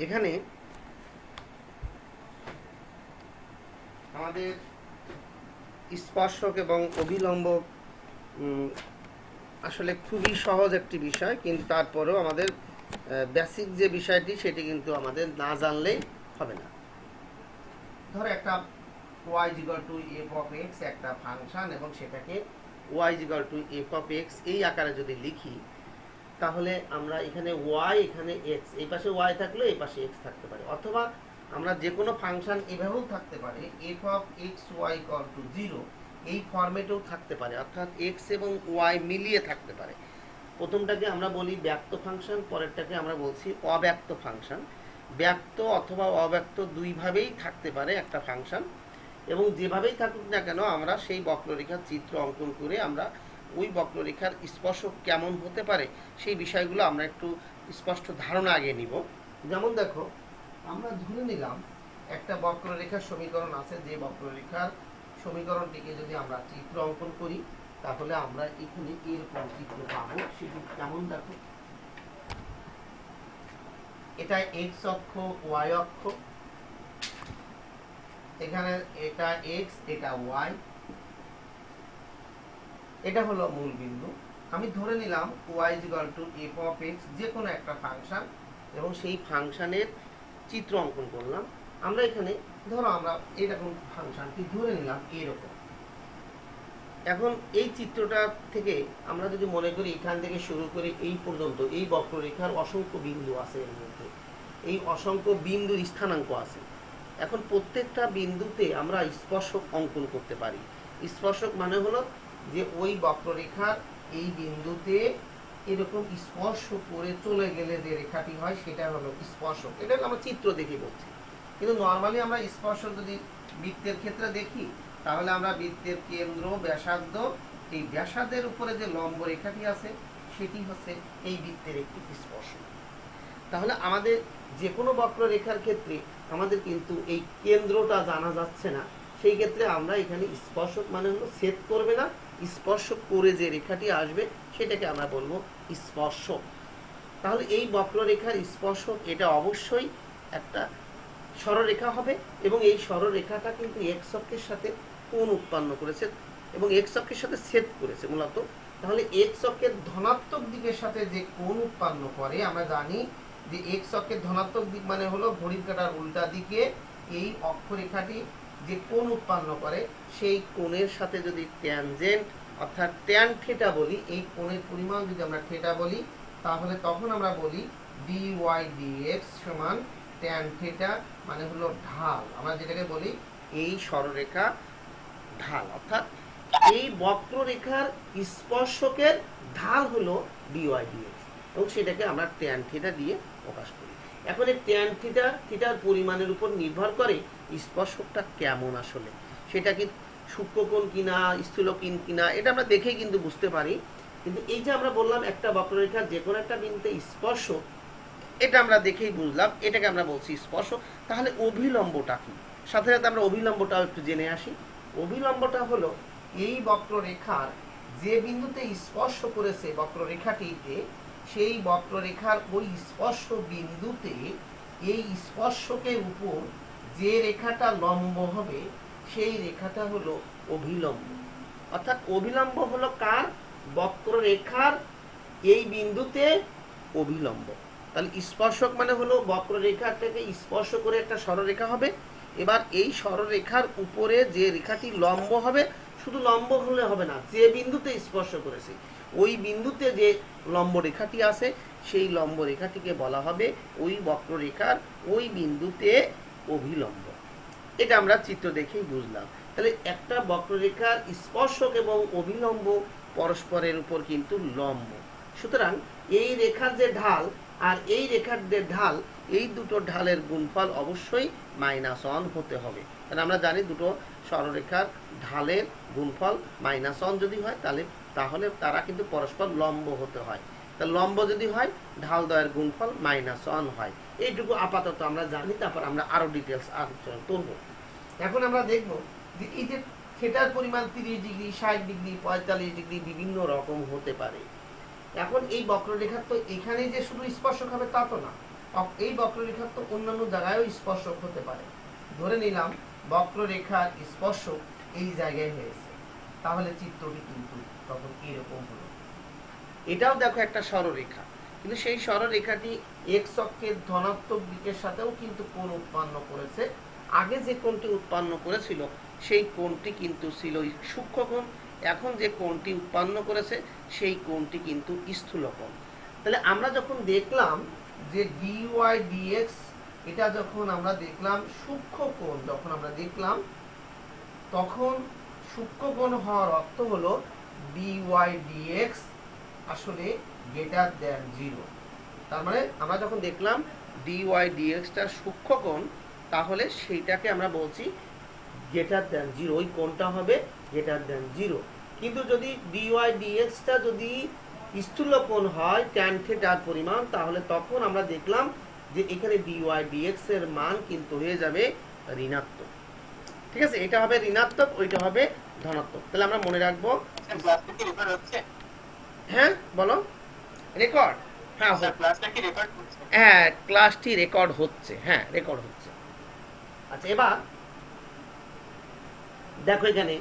এখানে আমাদের স্পর্শক এবং অভিলম্ব আসলে খুবই সহজ একটি বিষয়, কিন্তু তারপরেও আমাদের বেসিক যে বিষয়টি সেটি কিন্তু আমাদের না জানলেই হবে না। ধরো একটা y f of x একটা ফাংশন, এবং সেটাকে y f of x এই আকারে যদি লিখি, তাহলে আমরা এখানে y এখানে x, এই পাশে y থাকলে এই পাশে x থাকতে পারে, অথবা আমরা যে কোনো ফাংশন এভাবেও থাকতে পারে f of x y equal to 0, এই ফরম্যাটেও থাকতে পারে, অর্থাৎ x এবং y মিলিয়ে থাকতে পারে। প্রথমটাকে আমরা বলি ব্যক্ত ফাংশন, পরেরটাকে আমরা বলছি অব্যক্ত ফাংশন। ব্যক্ত অথবা অব্যক্ত দুইভাবেই থাকতে পারে একটা ফাংশন, এবং যেভাবেই থাকুক না কেন আমরা সেই বক্ররেখার চিত্র অঙ্কন করে আমরা ওই বক্ররেখার স্পর্শক কেমন হতে পারে সেই বিষয়গুলো আমরা একটু স্পষ্ট ধারণা আগে নিব। যেমন দেখো, আমরা ধরে নিলাম একটা বক্ররেখার সমীকরণ আছে, যে বক্ররেখার সমীকরণটিকে যদি আমরা চিত্র অঙ্কন করি তাহলে আমরা এখানে এরকম চিত্র পাবো। সেটি কেমন দেখো, এটা x অক্ষ, y অক্ষ, এখানে এটা x এটা y, এটা হলো মূল বিন্দু। আমি ধরে নিলাম y f of x যে কোনো একটা ফাংশন, এবং সেই ফাংশনের চিত্র অঙ্কন করলাম। আমরা এখানে ধরো আমরা এরকম ফাংশনটি ধরে নিলাম এরকম। এখন এই চিত্রটা থেকে আমরা যদি মনে করি এখান থেকে শুরু করে এই পর্যন্ত এই বক্ররেখার অসংখ্য বিন্দু আছে, এর মধ্যে এই অসংখ্য বিন্দুর স্থানাঙ্ক আছে। এখন প্রত্যেকটা বিন্দুতে আমরা স্পর্শক অঙ্কন করতে পারি। স্পর্শক মানে হলো যে ওই বক্ররেখার এই বিন্দুতে এরকম স্পর্শ করে চলে গেলে যে রেখাটি হয় সেটা হলো স্পর্শক। এটা আমরা চিত্র দেখে বলছি, কিন্তু নর্মালি আমরা স্পর্শক যদি বৃত্তের ক্ষেত্রে দেখি তাহলে আমরা বৃত্তের কেন্দ্র ব্যাসার্ধ, এই ব্যাসার্ধের উপরে যে লম্ব রেখাটি আছে সেটি হচ্ছে এই বৃত্তের একটি স্পর্শক। তাহলে আমাদের যে কোনো বক্ররেখার ক্ষেত্রে আমাদের কিন্তু এই কেন্দ্রটা জানা যাচ্ছে না, সেই ক্ষেত্রে আমরা এখানে স্পর্শক মানে হলো ছেদ করবে না, স্পর্শক করে যে রেখাটি আসবে সেটাকে আমরা বলবো স্পর্শক। তাহলে এই বক্ররেখার স্পর্শক এটা অবশ্যই একটা সরলরেখা হবে, এবং এই সরলরেখাটা কিন্তু এক্স অক্ষের সাথে কোণ উৎপন্ন করেছে এবং এক্স অক্ষের সাথে ছেদ করেছে মূলত। তাহলে এক্স অক্ষের ধনাত্মক দিকের সাথে যে কোণ উৎপন্ন করে, আমরা জানি যে এক্স অক্ষের ধনাত্মক দিক মানে হলো ঘড়ির কাঁটার উল্টা দিকে এই অক্ষরেখাটি যে কোণ উৎপন্ন করে, সেই কোণের সাথে যদি ট্যানজেন্ট অর্থাৎ ট্যান থিটা বলি, এই কোণের পরিমাণ যদি আমরা থিটা বলি, তাহলে তখন আমরা বলি dy dx সমান ট্যান থিটা, মানে হলো ঢাল। আমরা যেটাকে বলি এই সরলরেখা ঢাল, অর্থাৎ এই বক্ররেখার স্পর্শকের ঢাল হলো dy dx, এবং সেটাকে আমরা ট্যান থিটা দিয়ে প্রকাশ করি। এখন এই ট্যান থিটার পরিমাণের উপর নির্ভর করে স্পর্শকটা কেমন, আসলে সেটা কি সূক্ষ্মকোণ কিনা স্থূলকোণ কিনা এটা আমরা দেখেই কিন্তু বুঝতে পারি। কিন্তু এই যে আমরা বললাম একটা বক্ররেখার যে কোনো একটা বিন্দুতে স্পর্শক, এটা আমরা দেখেই বুঝলাম, এটাকে আমরা বলছি স্পর্শক। তাহলে অভিলম্বটা কি, সাথে সাথে আমরা অভিলম্বটাও একটু জেনে আসি। অভিলম্বটা হলো এই বক্ররেখার যে বিন্দুতে স্পর্শ করেছে বক্ররেখাটিতে, সেই বক্ররেখার ওই স্পর্শ বিন্দুতে এই স্পর্শকের উপর যে রেখাটা লম্ব হবে সেই রেখাটা হলো অভিলম্ব। অর্থাৎ অভিলম্ব হলো কার, বক্ররেখার এই বিন্দুতে অভিলম্ব। তাহলে স্পর্শক মানে হলো বক্ররেখাটাকে স্পর্শ করে একটা সরলরেখা হবে, এবার এই সরলরেখার উপরে যে রেখাটি লম্ব হবে, শুধু লম্ব হলে হবে না, যে বিন্দুতে স্পর্শ করেছে ওই বিন্দুতে যে লম্ব রেখাটি আছে সেই লম্ব রেখাটিকে বলা হবে ওই বক্ররেখার ওই বিন্দুতে অভিলম্ব। এটা আমরা চিত্র দেখেই বুঝলাম। তাহলে একটা বক্ররেখার স্পর্শক এবং অভিলম্ব পরস্পরের উপর কিন্তু লম্ব, সুতরাং এই রেখার যে ঢাল আর এই রেখার যে ঢাল, এই দুটো ঢালের গুণফল অবশ্যই -1 হতে হবে। কারণ আমরা জানি দুটো সরলরেখার ঢালের গুণফল -1 যদি হয় তাহলে তারা কিন্তু পরস্পর লম্ব হতে হয়। তা লম্ব যদি হয় ঢাল দ্বয়ের গুণফল -1 হয়। এইটুকু আপাতত আমরা জানি, তারপর আমরা আরো ডিটেলস আলোচনা করব। এখন আমরা দেখব যে এই যে থিটার পরিমাণ 30 ডিগ্রি 60 ডিগ্রি 45 ডিগ্রি বিভিন্ন রকম হতে পারে। এখন এই বক্ররেখার তো এখানে যে শুধু স্পর্শক হবে তা তো না, এই বক্ররেখার তো অন্যান্য জায়গায়ও স্পর্শক হতে পারে। ধরে নিলাম বক্ররেখার স্পর্শক এই জায়গায় হয়েছে, তাহলে চিত্রটি কিন্তু তখন এরকম হলো। এটাও দেখো একটা সরলরেখা, কিন্তু সেই সরলরেখাটি এক্স অক্ষের ধনাত্মক দিকের সাথেও কিন্তু কোণ উৎপন্ন করেছে। আগে যে কোণটি উৎপন্ন করেছিল সেই কোণটি কিন্তু ছিল সূক্ষ্মকোণ, এখন যে কোণটি উৎপন্ন করেছে সেই কোণটি কিন্তু স্থূলকোণ। তাহলে আমরা যখন দেখলাম যে ডিওয়াই ডিএক্স, এটা যখন আমরা দেখলাম সূক্ষ্মকোণ, যখন আমরা দেখলাম তখন সূক্ষ্মকোণ হওয়ার অর্থ হলো ডিওয়াই ডিএক্স আসলে গ্রেটার দ্যান 0। তার মানে আমরা যখন দেখলাম ডিওয়াই ডিএক্সটা সূক্ষ্মকোণ, তাহলে সেইটাকে আমরা বলছি গ্রেটার দ্যান 0, ওই কোণটা হবে গ্রেটার দ্যান 0। কিন্তু যদি ডিওয়াই ডিএক্সটা যদি স্থূলকোণ হয় ট্যান থিটার পরিমাণ, তাহলে তখন আমরা দেখলাম যে এখানে ডিওয়াই ডিএক্স এর মান কিন্তু হয়ে যাবে ঋণাত্মক। ঠিক আছে, এটা হবে ঋণাত্মক, ওইটা হবে ধনাত্মক। তাহলে আমরা মনে রাখবো। হ্যাঁ বলো, রেকর্ড? হ্যাঁ হ্যাঁ, ক্লাসটি রেকর্ড হচ্ছে, হ্যাঁ রেকর্ড হচ্ছে। আচ্ছা, এবার দেখো এখানে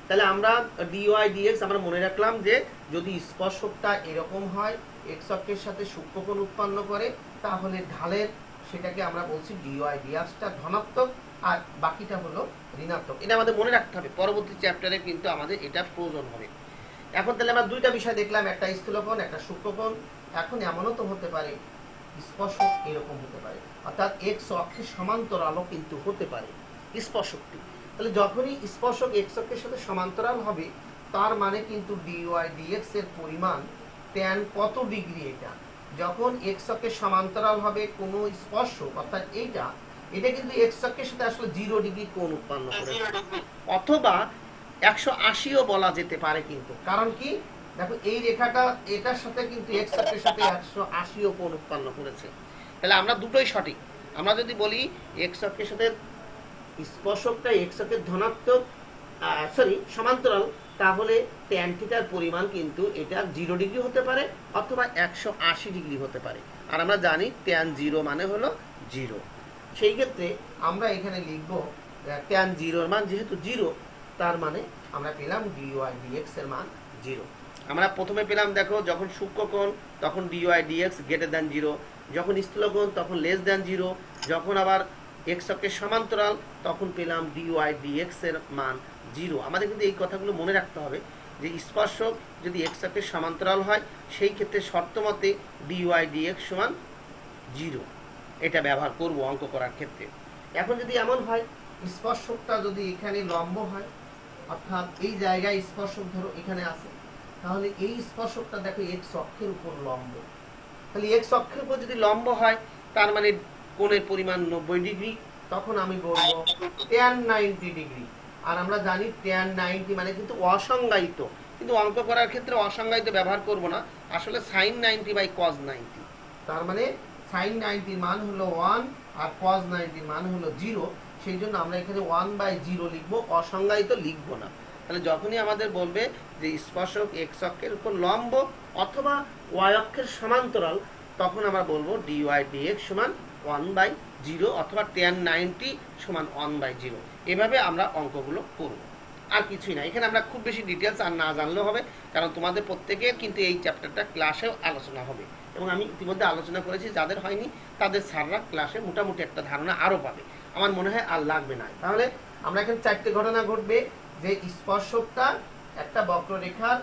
তাহলে আমরা ডিওয়াই ডিএক্স আমরা মনে রাখলাম যে যদি স্পর্শকটা এরকম হয়, এক্স অক্ষের সাথে সূক্ষ্মকোণ উৎপন্ন করে, তাহলে ঢালের সেটাকে আমরা বলছি ডিওয়াই ডিএক্সটা ধনাত্মক আর বাকিটা হলো ঋণাত্মক। এটা আমাদের মনে রাখতে হবে, পরবর্তী চ্যাপ্টারে কিন্তু আমাদের এটা প্রয়োজন হবে। এখন তাহলে আমরা দুইটা বিষয় দেখলাম, একটা স্থূলকোণ একটা সূক্ষ্মকোণ। এখন এমনও তো হতে পারে স্পর্শক এরকম হতে পারে, অর্থাৎ এক্স অক্ষের সমান্তরালও কিন্তু হতে পারে স্পর্শকটি। তাহলে যখনই স্পর্শক এক্স অক্ষের সাথে সমান্তরাল হবে, তার মানে কিন্তু ডিওয়াই ডিএক্স এর পরিমাণ ট্যান কত ডিগ্রি, এটা যখন এক্স অক্ষের সমান্তরাল হবে কোনো স্পর্শক, অর্থাৎ এটা কিন্তু এক্স অক্ষের সাথে আসলে 0 ডিগ্রি কোণ উৎপন্ন করেছে, অথবা 180ও বলা যেতে পারে। কিন্তু কারণ কি, দেখো এই রেখাটা এটার সাথে কিন্তু এক্স অক্ষের সাথে 180ও কোণ উৎপন্ন করেছে। তাহলে আমরা দুটোই সঠিক। আমরা যদি বলি এক্স অক্ষের সাথে স্পর্শকটা এক্স অক্ষের ধনাত্মক সমান্তরাল, তাহলে ট্যান থিটার পরিমাণ কিন্তু এটা 0 ডিগ্রি হতে পারে অথবা 180 ডিগ্রি হতে পারে। আর আমরা জানি ট্যান 0 মানে হলো 0। সেই ক্ষেত্রে আমরা এখানে লিখব ট্যান 0 এর মান যেহেতু 0, তার মানে আমরা পেলাম ডিওয়াই ডিএক্স এর মান 0। আমরা প্রথমে পেলাম দেখো যখন সূক্ষ্মকোণ তখন ডিওয়াই ডিএক্স গ্রেটার দ্যান 0, যখন স্থূলকোণ তখন লেস দ্যান 0, যখন আবার এক্স অক্ষের সমান্তরাল তখন পেলাম ডিওয়াই ডিএক্স এর মান 0। আমাদের কিন্তু এই কথাগুলো মনে রাখতে হবে যে স্পর্শক যদি এক্স অক্ষের সমান্তরাল হয় সেই ক্ষেত্রে শর্ত মতে ডিওয়াই ডিএক্স সমান 0, এটা ব্যবহার করব অঙ্ক করার ক্ষেত্রে। এখন যদি এমন হয় স্পর্শকটা যদি এখানে লম্ব হয়, অর্থাৎ এই জায়গায় স্পর্শক ধরো এখানে আছে, তাহলে এই স্পর্শকটা দেখো এক্স অক্ষের উপর লম্ব। তাহলে এক্স অক্ষের উপর যদি লম্ব হয় তার মানে কোণের পরিমাণ 90 ডিগ্রি, তখন আমি বলবো ট্যান 90 ডিগ্রি। আর আমরা জানি ট্যান 90 মানে কিন্তু অসংজ্ঞায়িত, কিন্তু অঙ্ক করার ক্ষেত্রে অসংজ্ঞায়িত ব্যবহার করব না, আসলে সাইন 90 বাই কজ 90। তার মানে সাইন 90 মান হলো 1 আর কজ 90 মান হলো 0। সেই জন্য আমরা এখানে 1/0 লিখবো, অসংজ্ঞায়িত লিখবো না। তাহলে যখনই আমাদের বলবে যে স্পর্শক এক্স অক্ষের উপর লম্ব অথবা ওয়াই অক্ষের সমান্তরাল, তখন আমরা বলবো ডিওয়াই ডিএক্স সমান 1/0 অথবা ট্যান 90 সমান 1/0। এভাবে আমরা অঙ্কগুলো করব, আর কিছুই না। এখানে আমরা খুব বেশি ডিটেলস আর না জানলেও হবে, কারণ তোমাদের প্রত্যেকের কিন্তু এই চ্যাপ্টারটা ক্লাসেও আলোচনা হবে, এবং আমি ইতিমধ্যে আলোচনা করেছি, যাদের হয়নি তাদের স্যাররা ক্লাসে মোটামুটি একটা ধারণা আরও পাবে। আমার মনে হয় আর লাগবে না। তাহলে আমরা এখানে 4টে ঘটনা ঘটবে যে স্পর্শকটা একটা বক্ররেখার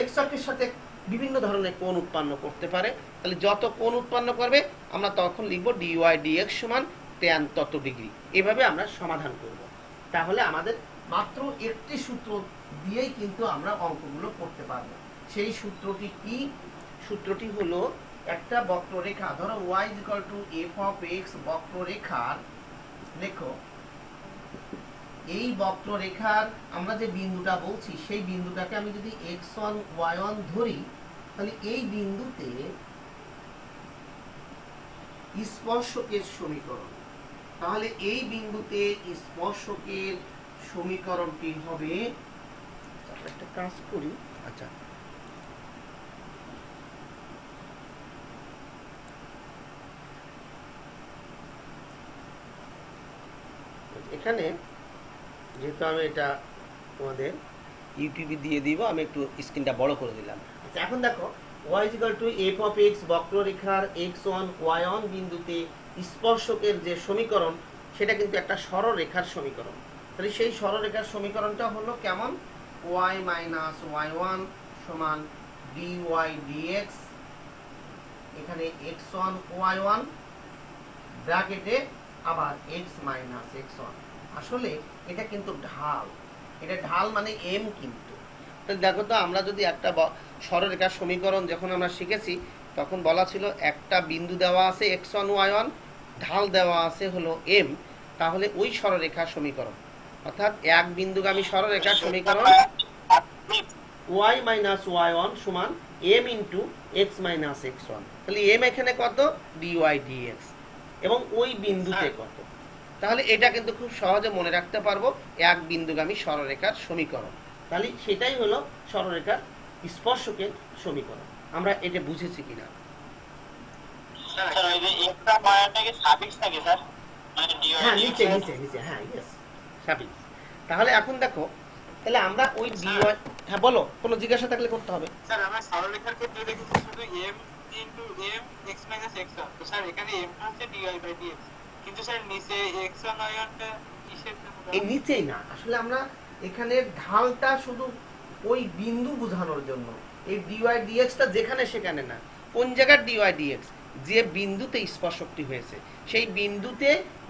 এক্স অক্ষের সাথে বিভিন্ন ধরনের কোণ উৎপন্ন করতে পারে। তাহলে যত কোণ উৎপন্ন করবে আমরা তখন লিখব ডিওয়াই ডিএক্স সমান ট্যান তত ডিগ্রি। এভাবে আমরা সমাধান করব। তাহলে আমাদের মাত্র একটি সূত্র দিয়েই কিন্তু আমরা অঙ্কগুলো করতে পারবো। সেই সূত্রটি কি? সূত্রটি হলো একটা বক্ররেখা, ধরো y f of x বক্ররেখার, দেখো এই বক্ররেখার আমরা যে বিন্দুটা বলছি সেই বিন্দুটাকে আমি যদি x1 y1 ধরি, তাহলে এই বিন্দুতে স্পর্শকের সমীকরণ, তাহলে এই বিন্দুতে স্পর্শকের সমীকরণটি হবে, একটা কাজ করি, আচ্ছা এখানে যেহেতু আমি এটা তোমাদের ইউটিউবে দিয়ে দিব, আমি একটু স্ক্রিনটা বড় করে দিলাম। আচ্ছা, এখন দেখো y f of x বক্ররেখার x1 y1 বিন্দুতে স্পর্শকের যে সমীকরণ, সেটা কিন্তু একটা সরলরেখার সমীকরণ। তাহলে সেই সরলরেখার সমীকরণটা হলো কেমন, y মাইনাস y1 সমান dy dx, এখানে x1 y1 ব্র্যাকেটে আবার x মাইনাস x1। আসলে এটা কিন্তু ঢাল, এটা ঢাল মানে m। কিন্তু দেখো তো, আমরা যদি একটা সরলরেখার সমীকরণ যখন আমরা শিখেছি, তখন বলা ছিল একটা বিন্দু দেওয়া আছে x1 y1, ঢাল দেওয়া আছে হলো m, তাহলে ওই সরলরেখার সমীকরণ, অর্থাৎ এক বিন্দুগামী সরলরেখার সমীকরণ y মাইনাস y1 সমান m into x minus x1। তাহলে m এখানে কত, dy dx, এবং ওই বিন্দুতে কত। তাহলে এটা কিন্তু খুব সহজে মনে রাখতে পারবো, এক বিন্দুগামী সরলরেখার সমীকরণ। তাহলে সেটাই হলো সরলরেখার স্পর্শকের সমীকরণ। আমরা এটা বুঝেছি কিনা? হ্যাঁ, নিচে নিচে নিচে, হ্যাঁ ইয়েস, সাফিক্স। তাহলে এখন দেখো, তাহলে আমরা ওই dy, হ্যাঁ বলো, কোনো জিজ্ঞাসা থাকলে করতে হবে। স্যার আমরা সরলরেখার ক্ষেত্রে দেখেছি শুধু m into m x minus x1, তো স্যার এখানে m টা হচ্ছে dy বাই dx, কিন্তু স্যার নিচে x1 y1 টা কিসের জন্য? এই নিচেই না, আসলে আমরা এখানে ঢালটা শুধু ওই বিন্দু বোঝানোর জন্য, এই dy dx টা যেখানে সেখানে না, কোন জায়গার dy dx, যে বিন্দুতে স্পর্শকটি হয়েছে সেই বিন্দুতে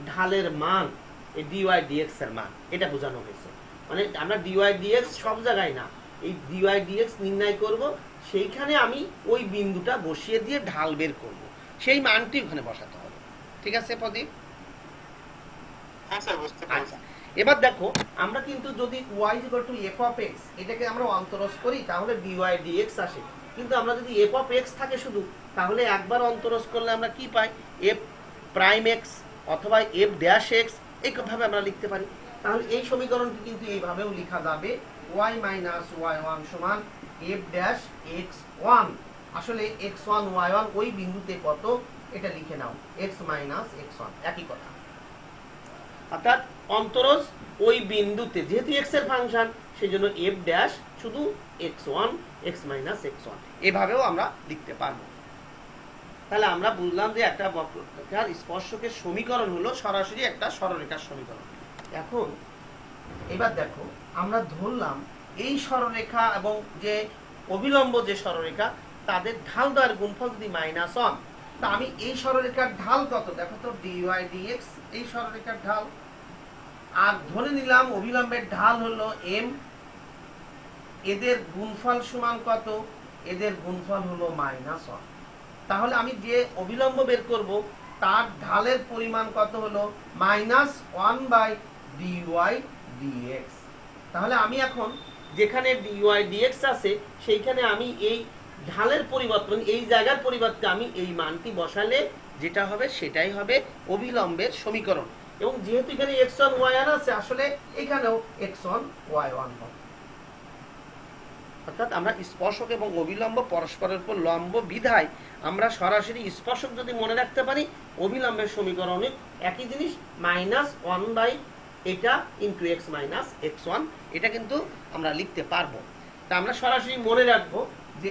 ঢালের মান, এই dy dx এর মান, এটা বোঝানো হয়েছে। মানে আমরা dy dx সব জায়গায় না, এই dy dx নির্ণয় করব, সেইখানে আমি ওই বিন্দুটা বসিয়ে দিয়ে ঢাল বের করব, সেই মানটি ওখানে বসাতে হবে। ঠিক আছে প্রদীপ? হ্যাঁ স্যার, বুঝতে পারছি। এবার দেখো, আমরা কিন্তু যদি y f of x এটাকে আমরা অন্তরজ করি, তাহলে dy dx আসে। কিন্তু আমরা যদি f of x থাকে শুধু, তাহলে একবার অন্তরজ করলে আমরা কি পাই, f প্রাইম x অথবা f ড্যাশ x, এইভাবে আমরা লিখতে পারি। তাহলে এই সমীকরণটি কিন্তু এইভাবেও লেখা যাবে, y মাইনাস y1 সমান f ড্যাশ x1। আসলে x1 y1 ওই বিন্দুতে কত, এটা লিখে নাও, x মাইনাস x1, একই কথা। অর্থাৎ অন্তরজ ওই বিন্দুতে, যেহেতু x এর ফাংশন, সেই জন্য f ড্যাশ শুধু x1 x মাইনাস x1, এভাবেও আমরা লিখতে পারবো। তাহলে আমরা বুঝলাম যে একটা বক্ররেখার স্পর্শকের সমীকরণ হলো সরাসরি একটা সরলরেখার সমীকরণ। এখন এবার দেখো, আমরা ধরলাম এই সরলরেখা এবং যে অবিলম্ব যে সরলরেখা, তাদের ঢাল দেওয়ার গুণফল যদি -1, তা আমি এই সরলরেখার ঢাল কত, দেখো তো, dy dx এই সরলরেখার ঢাল, আর ধরে নিলাম অবিলম্বের ঢাল হলো m, এদের গুণফল সমান কত, এদের গুণফল হলো -1। তাহলে আমি যে অবিলম্ব বের করব, তার ঢালের পরিমাণ কত হলো -1 বাই dy dx। তাহলে আমি এখন যেখানে dy dx আছে, সেইখানে আমি এই ঢালের পরিবর্তন, এই জায়গার পরিবর্তে আমি এই মানটি বসালে যেটা হবে সেটাই হবে অবিলম্বের সমীকরণ। এবং যেহেতু এখানে x1 y1 আছে, আসলে এখানেও x1 y1 হবে। অর্থাৎ আমরা স্পর্শক এবং অবিলম্ব পরস্পরের উপর লম্ব বিধায় আমরা সরাসরি স্পর্শক যদি মনে রাখতে পারি, অবিলম্বের সমীকরণে একই জিনিস, -1 বাই এটা ইন্টু x মাইনাস x1, এটা কিন্তু আমরা লিখতে পারবো। তা আমরা সরাসরি মনে রাখবো যে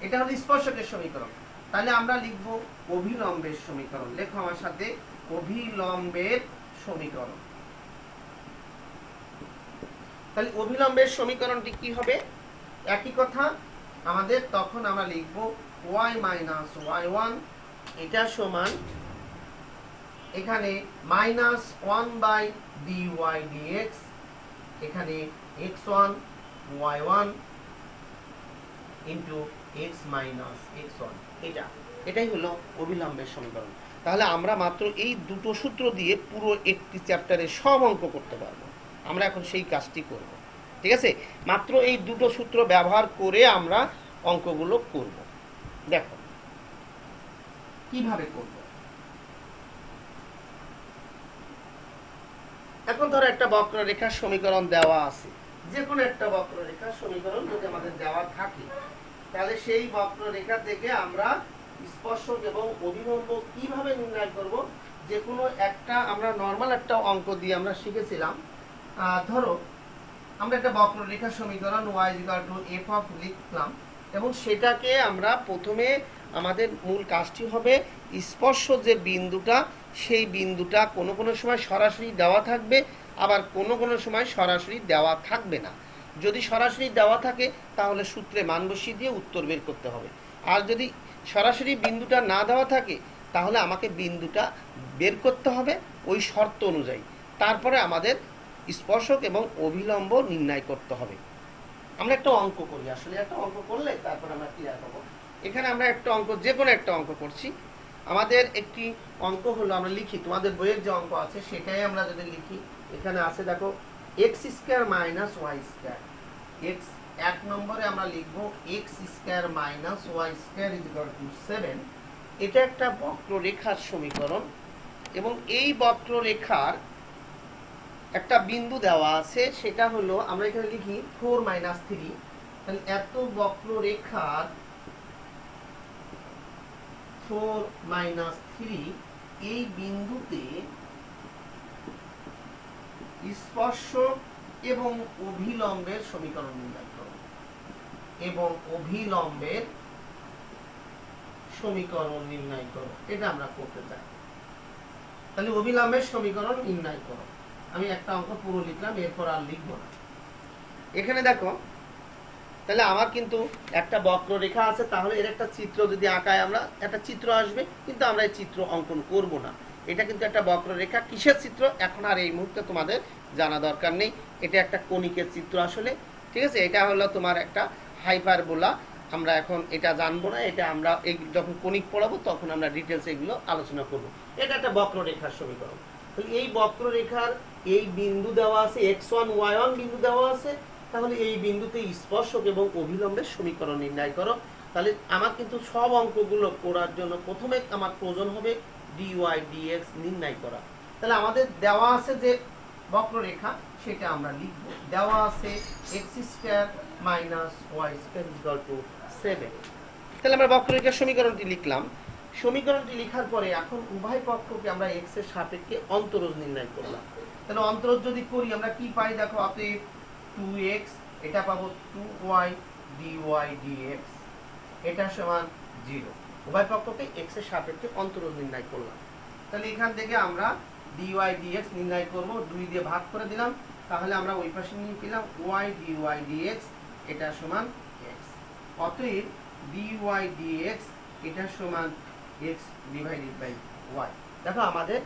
এটা হলো স্পর্শকের সমীকরণ। তাহলে আমরা লিখব অভিলম্বের সমীকরণ। লেখো আমার সাথে, অভিলম্বের সমীকরণ। তাহলে অভিলম্বের সমীকরণটি কি হবে, একই কথা আমাদের, তখন আমরা লিখব y মাইনাস y1, এটা সমান এখানে -1 বাই dy dx, এখানে x1 y1 into x minus x1, এটাই হলো অবিলম্বের সমীকরণ। তাহলে আমরা মাত্র এই দুটো সূত্র দিয়ে পুরো একটি চ্যাপ্টারে সব অঙ্ক করতে পারবো। আমরা এখন সেই কাজটি করব। ঠিক আছে, মাত্র এই দুটো সূত্র ব্যবহার করে আমরা অঙ্কগুলো করব। দেখো কিভাবে করব। এখন ধরো একটা বক্ররেখার সমীকরণ দেওয়া আছে, যে কোনো একটা বক্ররেখার সমীকরণ যদি আমাদের দেওয়া থাকে, তাহলে সেই বক্ররেখা থেকে আমরা স্পর্শক এবং অভিলম্ব কিভাবে নির্ণয় করব, যে কোনো একটা আমরা নর্মাল একটা অঙ্ক দিয়ে আমরা শিখেছিলাম। ধরো আমরা একটা বক্ররেখার সমীকরণ y f লিখলাম এবং সেটাকে আমরা প্রথমে আমাদের মূল কাজটি হবে স্পর্শ যে বিন্দুটা সেই বিন্দুটা কোনো কোনো সময় সরাসরি দেওয়া থাকবে, আবার কোনো কোনো সময় সরাসরি দেওয়া থাকবে না। যদি সরাসরি দেওয়া থাকে তাহলে সূত্রে মান বসিয়ে দিয়ে উত্তর বের করতে হবে, আর যদি সরাসরি বিন্দুটা না দেওয়া থাকে তাহলে আমাকে বিন্দুটা বের করতে হবে ওই শর্ত অনুযায়ী। তারপরে আমাদের স্পর্শক এবং অভিলম্ব নির্ণয় করতে হবে। আমরা একটা অঙ্ক করি, আসলে একটা অঙ্ক করলে তারপর আমরা ক্লিয়ার করব। এখানে আমরা একটা অঙ্ক, যে কোনো একটা অঙ্ক করছি। আমাদের একটি অঙ্ক হলো, আমরা লিখি তোমাদের বইয়ের যে অঙ্ক আছে সেটাই আমরা যদি লিখি, এখানে আছে দেখো x square minus y square. X এক নম্বরে আমরা লিখব x square minus y square is equal to 7। এটা একটা বক্ররেখার সমীকরণ এবং এই বক্ররেখার একটা বিন্দু দেওয়া আছে, সেটা হলো আমরা এখানে লিখি 4 মাইনাস 3। তাহলে এত বক্ররেখার 4 মাইনাস 3 এই বিন্দুতে স্পর্শক এবং অভিলম্বের সমীকরণ নির্ণয় করো, এবং অভিলম্বের সমীকরণ নির্ণয় করো, এটা আমরা করতে চাই। তাহলে অভিলম্বের সমীকরণ নির্ণয় করো। আমি একটা অঙ্ক পুরো লিখলাম, এরপর আর লিখবো না। এখানে দেখো, তাহলে আমার কিন্তু একটা বক্ররেখা আছে, তাহলে এর একটা চিত্র যদি আঁকায় আমরা একটা চিত্র আসবে, কিন্তু আমরা এই চিত্র অঙ্কন করব না। এটা কিন্তু একটা বক্ররেখা। কিসের চিত্র এখন আর এই মুহূর্তে তোমাদের জানা দরকার নেই। এটা একটা কণিকের চিত্র আসলে, ঠিক আছে। এটা হলো তোমার একটা হাইপারবোলা। আমরা এখন এটা জানবো না, এটা আমরা এই যখন কণিক পড়াবো তখন আমরা ডিটেলস এগুলো আলোচনা করব। এটা একটা বক্ররেখার সমীকরণ। তাহলে এই বক্ররেখার এই বিন্দু দেওয়া আছে, x1 y1 বিন্দু দেওয়া আছে। তাহলে এই বিন্দুতে স্পর্শক এবং অভিলম্বের সমীকরণ নির্ণয় করো। তাহলে আমার কিন্তু সব অঙ্কগুলো করার জন্য প্রথমে আমার প্রয়োজন হবে dy dx নির্ণয় করা। তাহলে আমাদের দেওয়া আছে যে বক্ররেখা, সেটা আমরা লিখব। দেওয়া আছে x square minus y square equal to 7। তাহলে আমরা বক্ররেখার সমীকরণটি লিখলাম। সমীকরণটি লেখার পরে এখন উভয় পক্ষকে আমরা x এর সাপেক্ষে অন্তরজ নির্ণয় করলাম। তাহলে অন্তরজ যদি করি আমরা কি পাই দেখো, অতএব 2x, এটা পাবো 2y dy dx, এটা সমান 0। উভয় পক্ষকে x এর সাপেক্ষে অন্তরজ নির্ণয় করলাম। তাহলে এখান থেকে আমরা dy dx নির্ণয় করব, 2 দিয়ে ভাগ করে দিলাম। তাহলে আমরা ওই পাশে নিয়ে পেলাম y dy dx, এটা সমান x। অতএব dy dx এটা সমান x ডিভাইডেড বাই y। দেখো আমাদের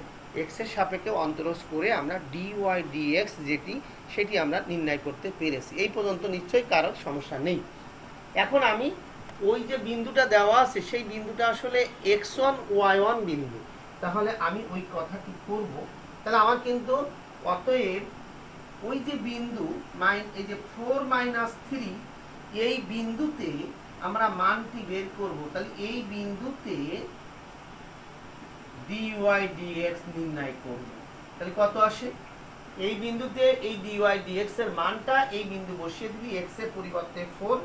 x এর সাপেক্ষে অন্তরজ করে আমরা dy dx যেটি সেটি আমরা নির্ণয় করতে পেরেছি। এই পর্যন্ত নিশ্চয়ই কারোর সমস্যা নেই। এখন আমি ওই যে বিন্দুটা দেওয়া আছে সেই বিন্দুটা আসলে x1 y1 বিন্দু। তাহলে আমি ওই কথাটি করব। তাহলে আমার কিন্তু অতএব ওই যে বিন্দু এই যে 4 মাইনাস 3 এই বিন্দুতে আমরা মানটি বের করব। তাহলে এই বিন্দুতে dy dx নির্ণয় করব। তাহলে কত আসে এই বিন্দুতে, এই dy dx এর মানটা এই বিন্দু বসিয়ে দিবি। x এর পরিবর্তে 4,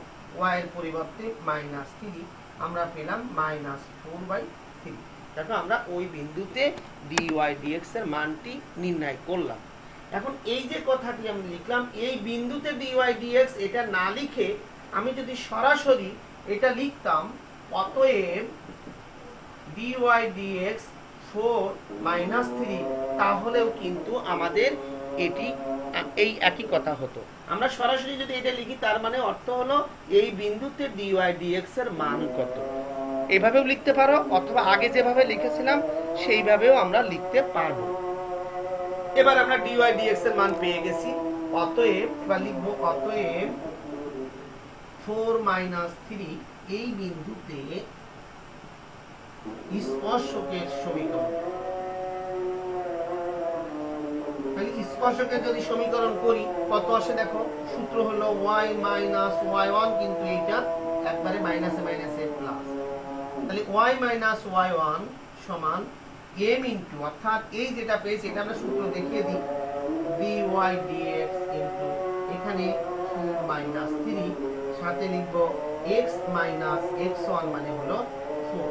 y এর পরিবর্তে -3, আমরা পেলাম -4/3। দেখো আমরা ওই বিন্দুতে dy dx এর মানটি নির্ণয় করলাম। এখন এই যে কথাটি আমি লিখলাম, এই বিন্দুতে dy dx এটা না লিখে আমি যদি সরাসরি এটা লিখতাম, অতএব dy dx 4 মাইনাস 3, তাহলেও কিন্তু আমাদের এটি এই একই কথা হতো। আমরা সরাসরি যদি এটা লিখি তার মানে অর্থ হলো এই বিন্দুতে dy dx এর মান কত। এভাবেও লিখতে পারো, অথবা আগে যেভাবে লিখেছিলাম সেইভাবেও আমরা লিখতে পারবো। এবার আমরা dy dx এর মান পেয়ে গেছি। অতএব এবার লিখবো, অতএব 4 মাইনাস 3 এই বিন্দুতে স্পর্শকের সমীকরণ। তাহলে স্পর্শকের যদি সমীকরণ করি কত আসে দেখো, সূত্র হলো y মাইনাস y1, কিন্তু এইটা একবারে মাইনাসে মাইনাসে প্লাস। তাহলে y মাইনাস y1 সমান m ইনটু, অর্থাৎ এই যেটা পেয়েছি এটা আমরা সূত্র দেখিয়ে দিই, dy dx ইনটু এখানে 4 মাইনাস 3, সাথে লিখব x মাইনাস x1 মানে হলো 4।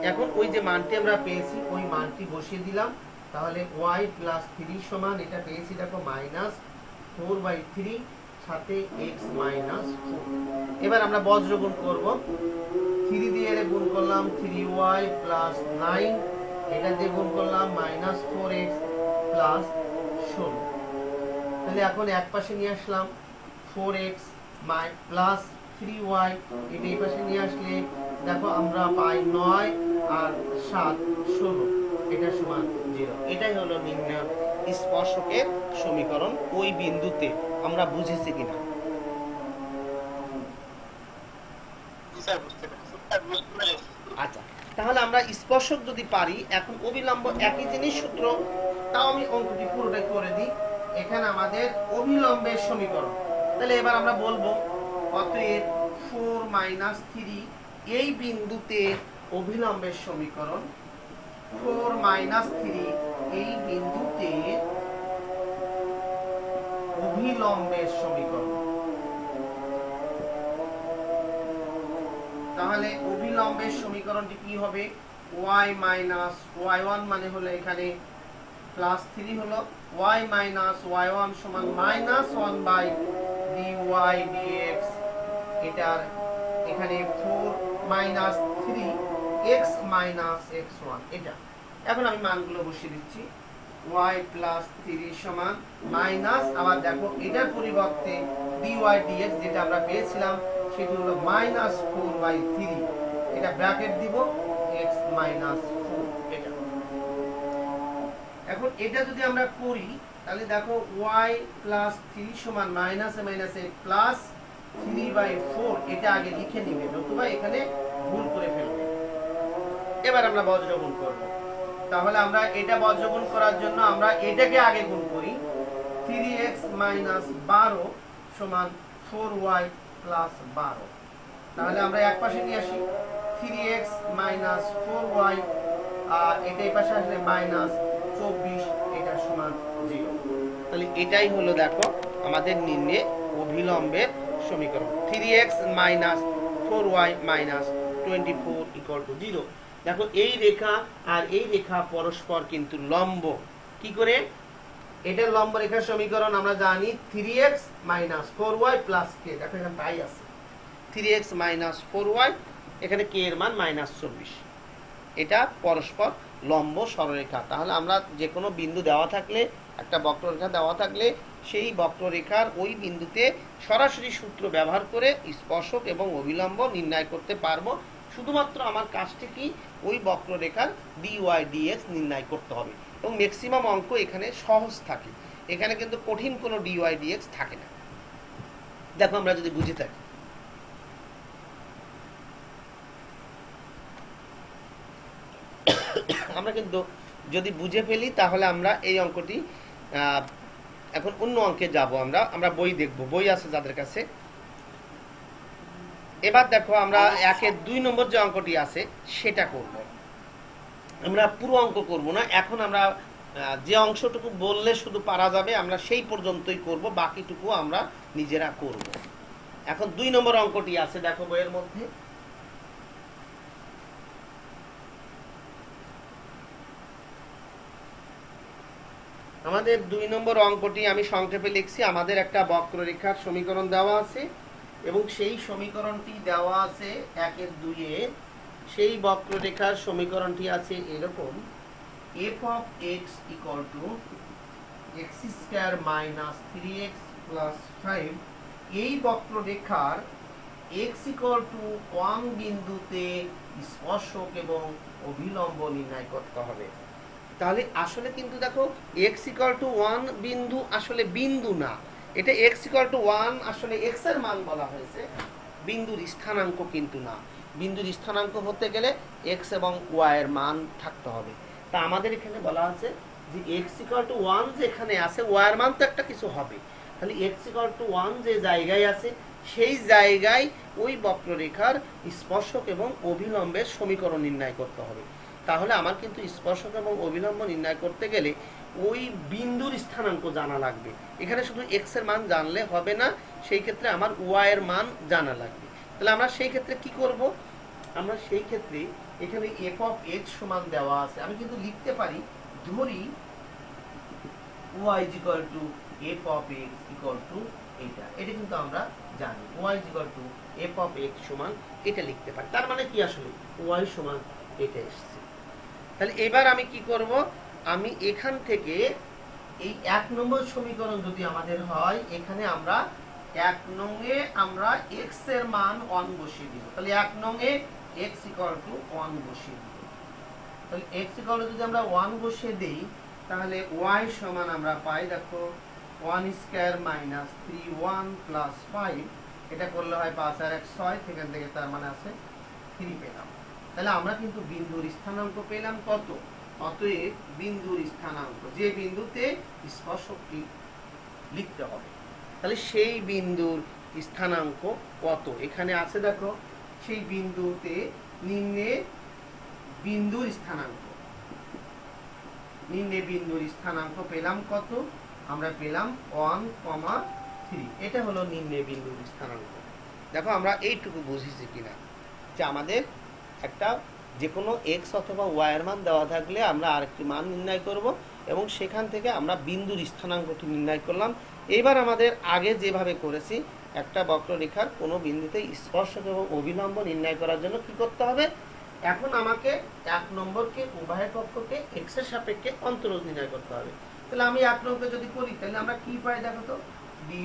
এখন ওই যে মানটি আমরা পেয়েছি ওই মানটি বসিয়ে দিলাম, তাহলে y প্লাস 3 সমান এটা পেয়েছি দেখো -4/3 সাথে x মাইনাস 4। এবার আমরা বজ্র গুণ করব, 3 দিয়ে এর গুণ করলাম 3y প্লাস 9, এটা দিয়ে গুণ করলাম -4x প্লাস 16। তাহলে এখন এক পাশে নিয়ে আসলাম 4x প্লাস 3y, এটা এই পাশে নিয়ে আসলে দেখো আমরা পাই 9 আর 7 16, এটা সমান 0। এটাই হলো নির্ণয় স্পর্শকের সমীকরণ ওই বিন্দুতে। আমরা বুঝেছি কিনা? আচ্ছা, তাহলে আমরা স্পর্শক যদি পারি, এখন অভিলম্ব একই জিনিস সূত্র, তাও আমি অঙ্কটি পুরোটাই করে দিই। এখানে আমাদের অভিলম্বের সমীকরণ, তাহলে এবার আমরা বলবো অতএব 4 - 3 এই বিন্দুতে অভিলম্বের সমীকরণ, 4 - 3 এই বিন্দুতে অভিলম্বের সমীকরণ। তাহলে অভিলম্বের সমীকরণটি কি হবে? y মাইনাস y1 মানে হলো এখানে প্লাস 3 হলো y মাইনাস y1 সমান -1/dy dx, এটার এখানে 4 - 3 x মাইনাস x1 এটা। এখন আমি মানগুলো বসিয়ে দিচ্ছি, y প্লাস 3 সমান মাইনাস, আবার দেখো এটার পরিবর্তে dy dx যেটা আমরা পেয়েছিলাম সেটি হলো -4/3, এটা ব্র্যাকেট দিব x মাইনাস 4 এটা। এখন এটা যদি আমরা করি তাহলে দেখো y প্লাস 3 সমান মাইনাসে মাইনাসে প্লাস 3/4, এটা আগে লিখে নিবে, নতুবা এখানে ভুল করে ফেলবে। এবার আমরা বজ্রগুণ করব, তাহলে আমরা এটা বজ্রগুণ করার জন্য আমরা এটাকে আগে গুণ করি, 3x মাইনাস 12 সমান 4y প্লাস 12। তাহলে আমরা এক পাশে নিয়ে আসি 3x মাইনাস 4y, আর এটা এই পাশে আসলে -24, এটা সমান 0। তাহলে এটাই হলো দেখো আমাদের নিম্নে অভিলম্বের সমীকরণ, 3x মাইনাস 4y মাইনাস 24 = 0। দেখো এই রেখা আর এই রেখা পরস্পর কিন্তু লম্ব। কি করে? এটার লম্ব রেখার সমীকরণ আমরা জানি 3x minus 4y plus k, দেখো এখানে তাই আছে 3x মাইনাস 4y, এখানে k এর মান -24, এটা পরস্পর লম্ব সরলরেখা। তাহলে আমরা যে কোনো বিন্দু দেওয়া থাকলে, একটা বক্ররেখা দেওয়া থাকলে সেই বক্ররেখার ওই বিন্দুতে সরাসরি সূত্র ব্যবহার করে স্পর্শক এবং অভিলম্ব নির্ণয় করতে পারবো। শুধুমাত্র আমার কাজটি কি, ওই বক্ররেখার dy dx নির্ণয় করতে হবে, এবং ম্যাক্সিমাম অঙ্ক এখানে সহজ থাকে, এখানে কিন্তু কঠিন কোনো dy dx থাকে না। দেখো আমরা যদি বুঝে থাকি, আমরা কিন্তু যদি বুঝে ফেলি তাহলে আমরা এই অঙ্কটি, এখন অন্য অঙ্কে যাব, আমরা বই দেখব, বই আছে যাদের কাছে। এবার দেখো আমরা 1-এর 2 নম্বর যে অঙ্কটি আছে সেটা করব, আমরা পুরো অঙ্ক করব না। এখন আমরা যে অংশটুকু বললে শুধু পারা যাবে আমরা সেই পর্যন্তই করব, বাকিটুকু আমরা নিজেরা করব। এখন 2 নম্বর অঙ্কটি আছে দেখো বইয়ের মধ্যে, আমাদের 2 নম্বর অঙ্কটি আমি সংক্ষেপে লিখছি। আমাদের একটা বক্ররেখার সমীকরণ দেওয়া আছে এবং সেই সমীকরণটি দেওয়া আছে 1-এর 2-এ। সেই বক্ররেখার সমীকরণটি আছে এরকম, f of x equal to x square minus 3x plus 5। এই বক্ররেখার x equal to 1 বিন্দুতে স্পর্শক এবং অভিলম্ব নির্ণয় করতে হবে। তাহলে আসলে কিন্তু দেখো x equal to 1 বিন্দু আসলে বিন্দু না, এটা x equal to 1 আসলে x এর মান বলা হয়েছে, বিন্দুর স্থানাঙ্ক কিন্তু না। বিন্দুর স্থানাঙ্ক হতে গেলে x এবং y এর মান থাকতে হবে। তা আমাদের এখানে বলা আছে যে x equal to 1 যেখানে আছে y এর মান তো একটা কিছু হবে, তাহলে x equal to 1 যে জায়গায় আছে সেই জায়গায় ওই বক্ররেখার স্পর্শক এবং অভিলম্বের সমীকরণ নির্ণয় করতে হবে। তাহলে আমার কিন্তু স্পর্শক এবং অভিলম্ব নির্ণয় করতে গেলে ওই বিন্দুর স্থানাঙ্ক জানা লাগবে। এখানে শুধু x এর মান জানলে হবে না, সেই ক্ষেত্রে আমার y এর মান জানা লাগবে। তাহলে আমরা সেই ক্ষেত্রে কি করব? আমরা সেই ক্ষেত্রে এখানে এফ অফ এক্স সমান দেওয়া আছে, আমি কিন্তু লিখতে পারি ধরি y is equal to f of x equal to এটা কিন্তু আমরা জানি y is equal to f of x সমান এটা লিখতে পারি। তার মানে কি আসলে y সমান এটা এসেছে। তাহলে এবার আমি কি করব, আমি এখান থেকে এই 1 নম্বর সমীকরণ যদি আমাদের হয়, এখানে আমরা 1 নংয়ে আমরা x এর মান 1 বসিয়ে দিব। তাহলে 1 নংয়ে x equal to 1 বসিয়ে দিব। তাহলে x equal to যদি আমরা 1 বসিয়ে দেই, তাহলে y সমান আমরা পাই দেখো 1 স্কয়ার মাইনাস 3 1 প্লাস 5, এটা করলে হয় 5 আর 1 6, সেখান থেকে তার মানে আছে 3 পেলাম। তাহলে আমরা কিন্তু বিন্দুর স্থানাঙ্ক পেলাম কত, অতএব বিন্দুর স্থানাঙ্ক যে বিন্দুতে স্পর্শকটি লিখতে হবে, তাহলে সেই বিন্দুর স্থানাঙ্ক কত এখানে আছে দেখো, সেই বিন্দুতে নিম্নে বিন্দুর স্থানাঙ্ক, নিম্নে বিন্দুর স্থানাঙ্ক পেলাম কত, আমরা পেলাম 1,3। এটা হলো নিম্নে বিন্দুর স্থানাঙ্ক। দেখো আমরা এইটুকু বুঝেছি কিনা, যে আমাদের একটা যে কোনো এক্স অথবা ওয়াই এর মান দেওয়া থাকলে আমরা আরেকটি মান নির্ণয় করব এবং সেখান থেকে আমরা বিন্দুর স্থানাঙ্কটি নির্ণয় করলাম। এবার আমাদের আগে যেভাবে করেছি, একটা বক্ররেখার কোনো বিন্দুতে স্পর্শক এবং অভিলম্ব নির্ণয় করার জন্য কি করতে হবে, এখন আমাকে 1 নম্বরকে উভয় পক্ষকে x এর সাপেক্ষে অন্তরজ নির্ণয় করতে হবে। তাহলে আমি 1 নম্বরে যদি করি, তাহলে আমরা কি পাই দেখো তো, dy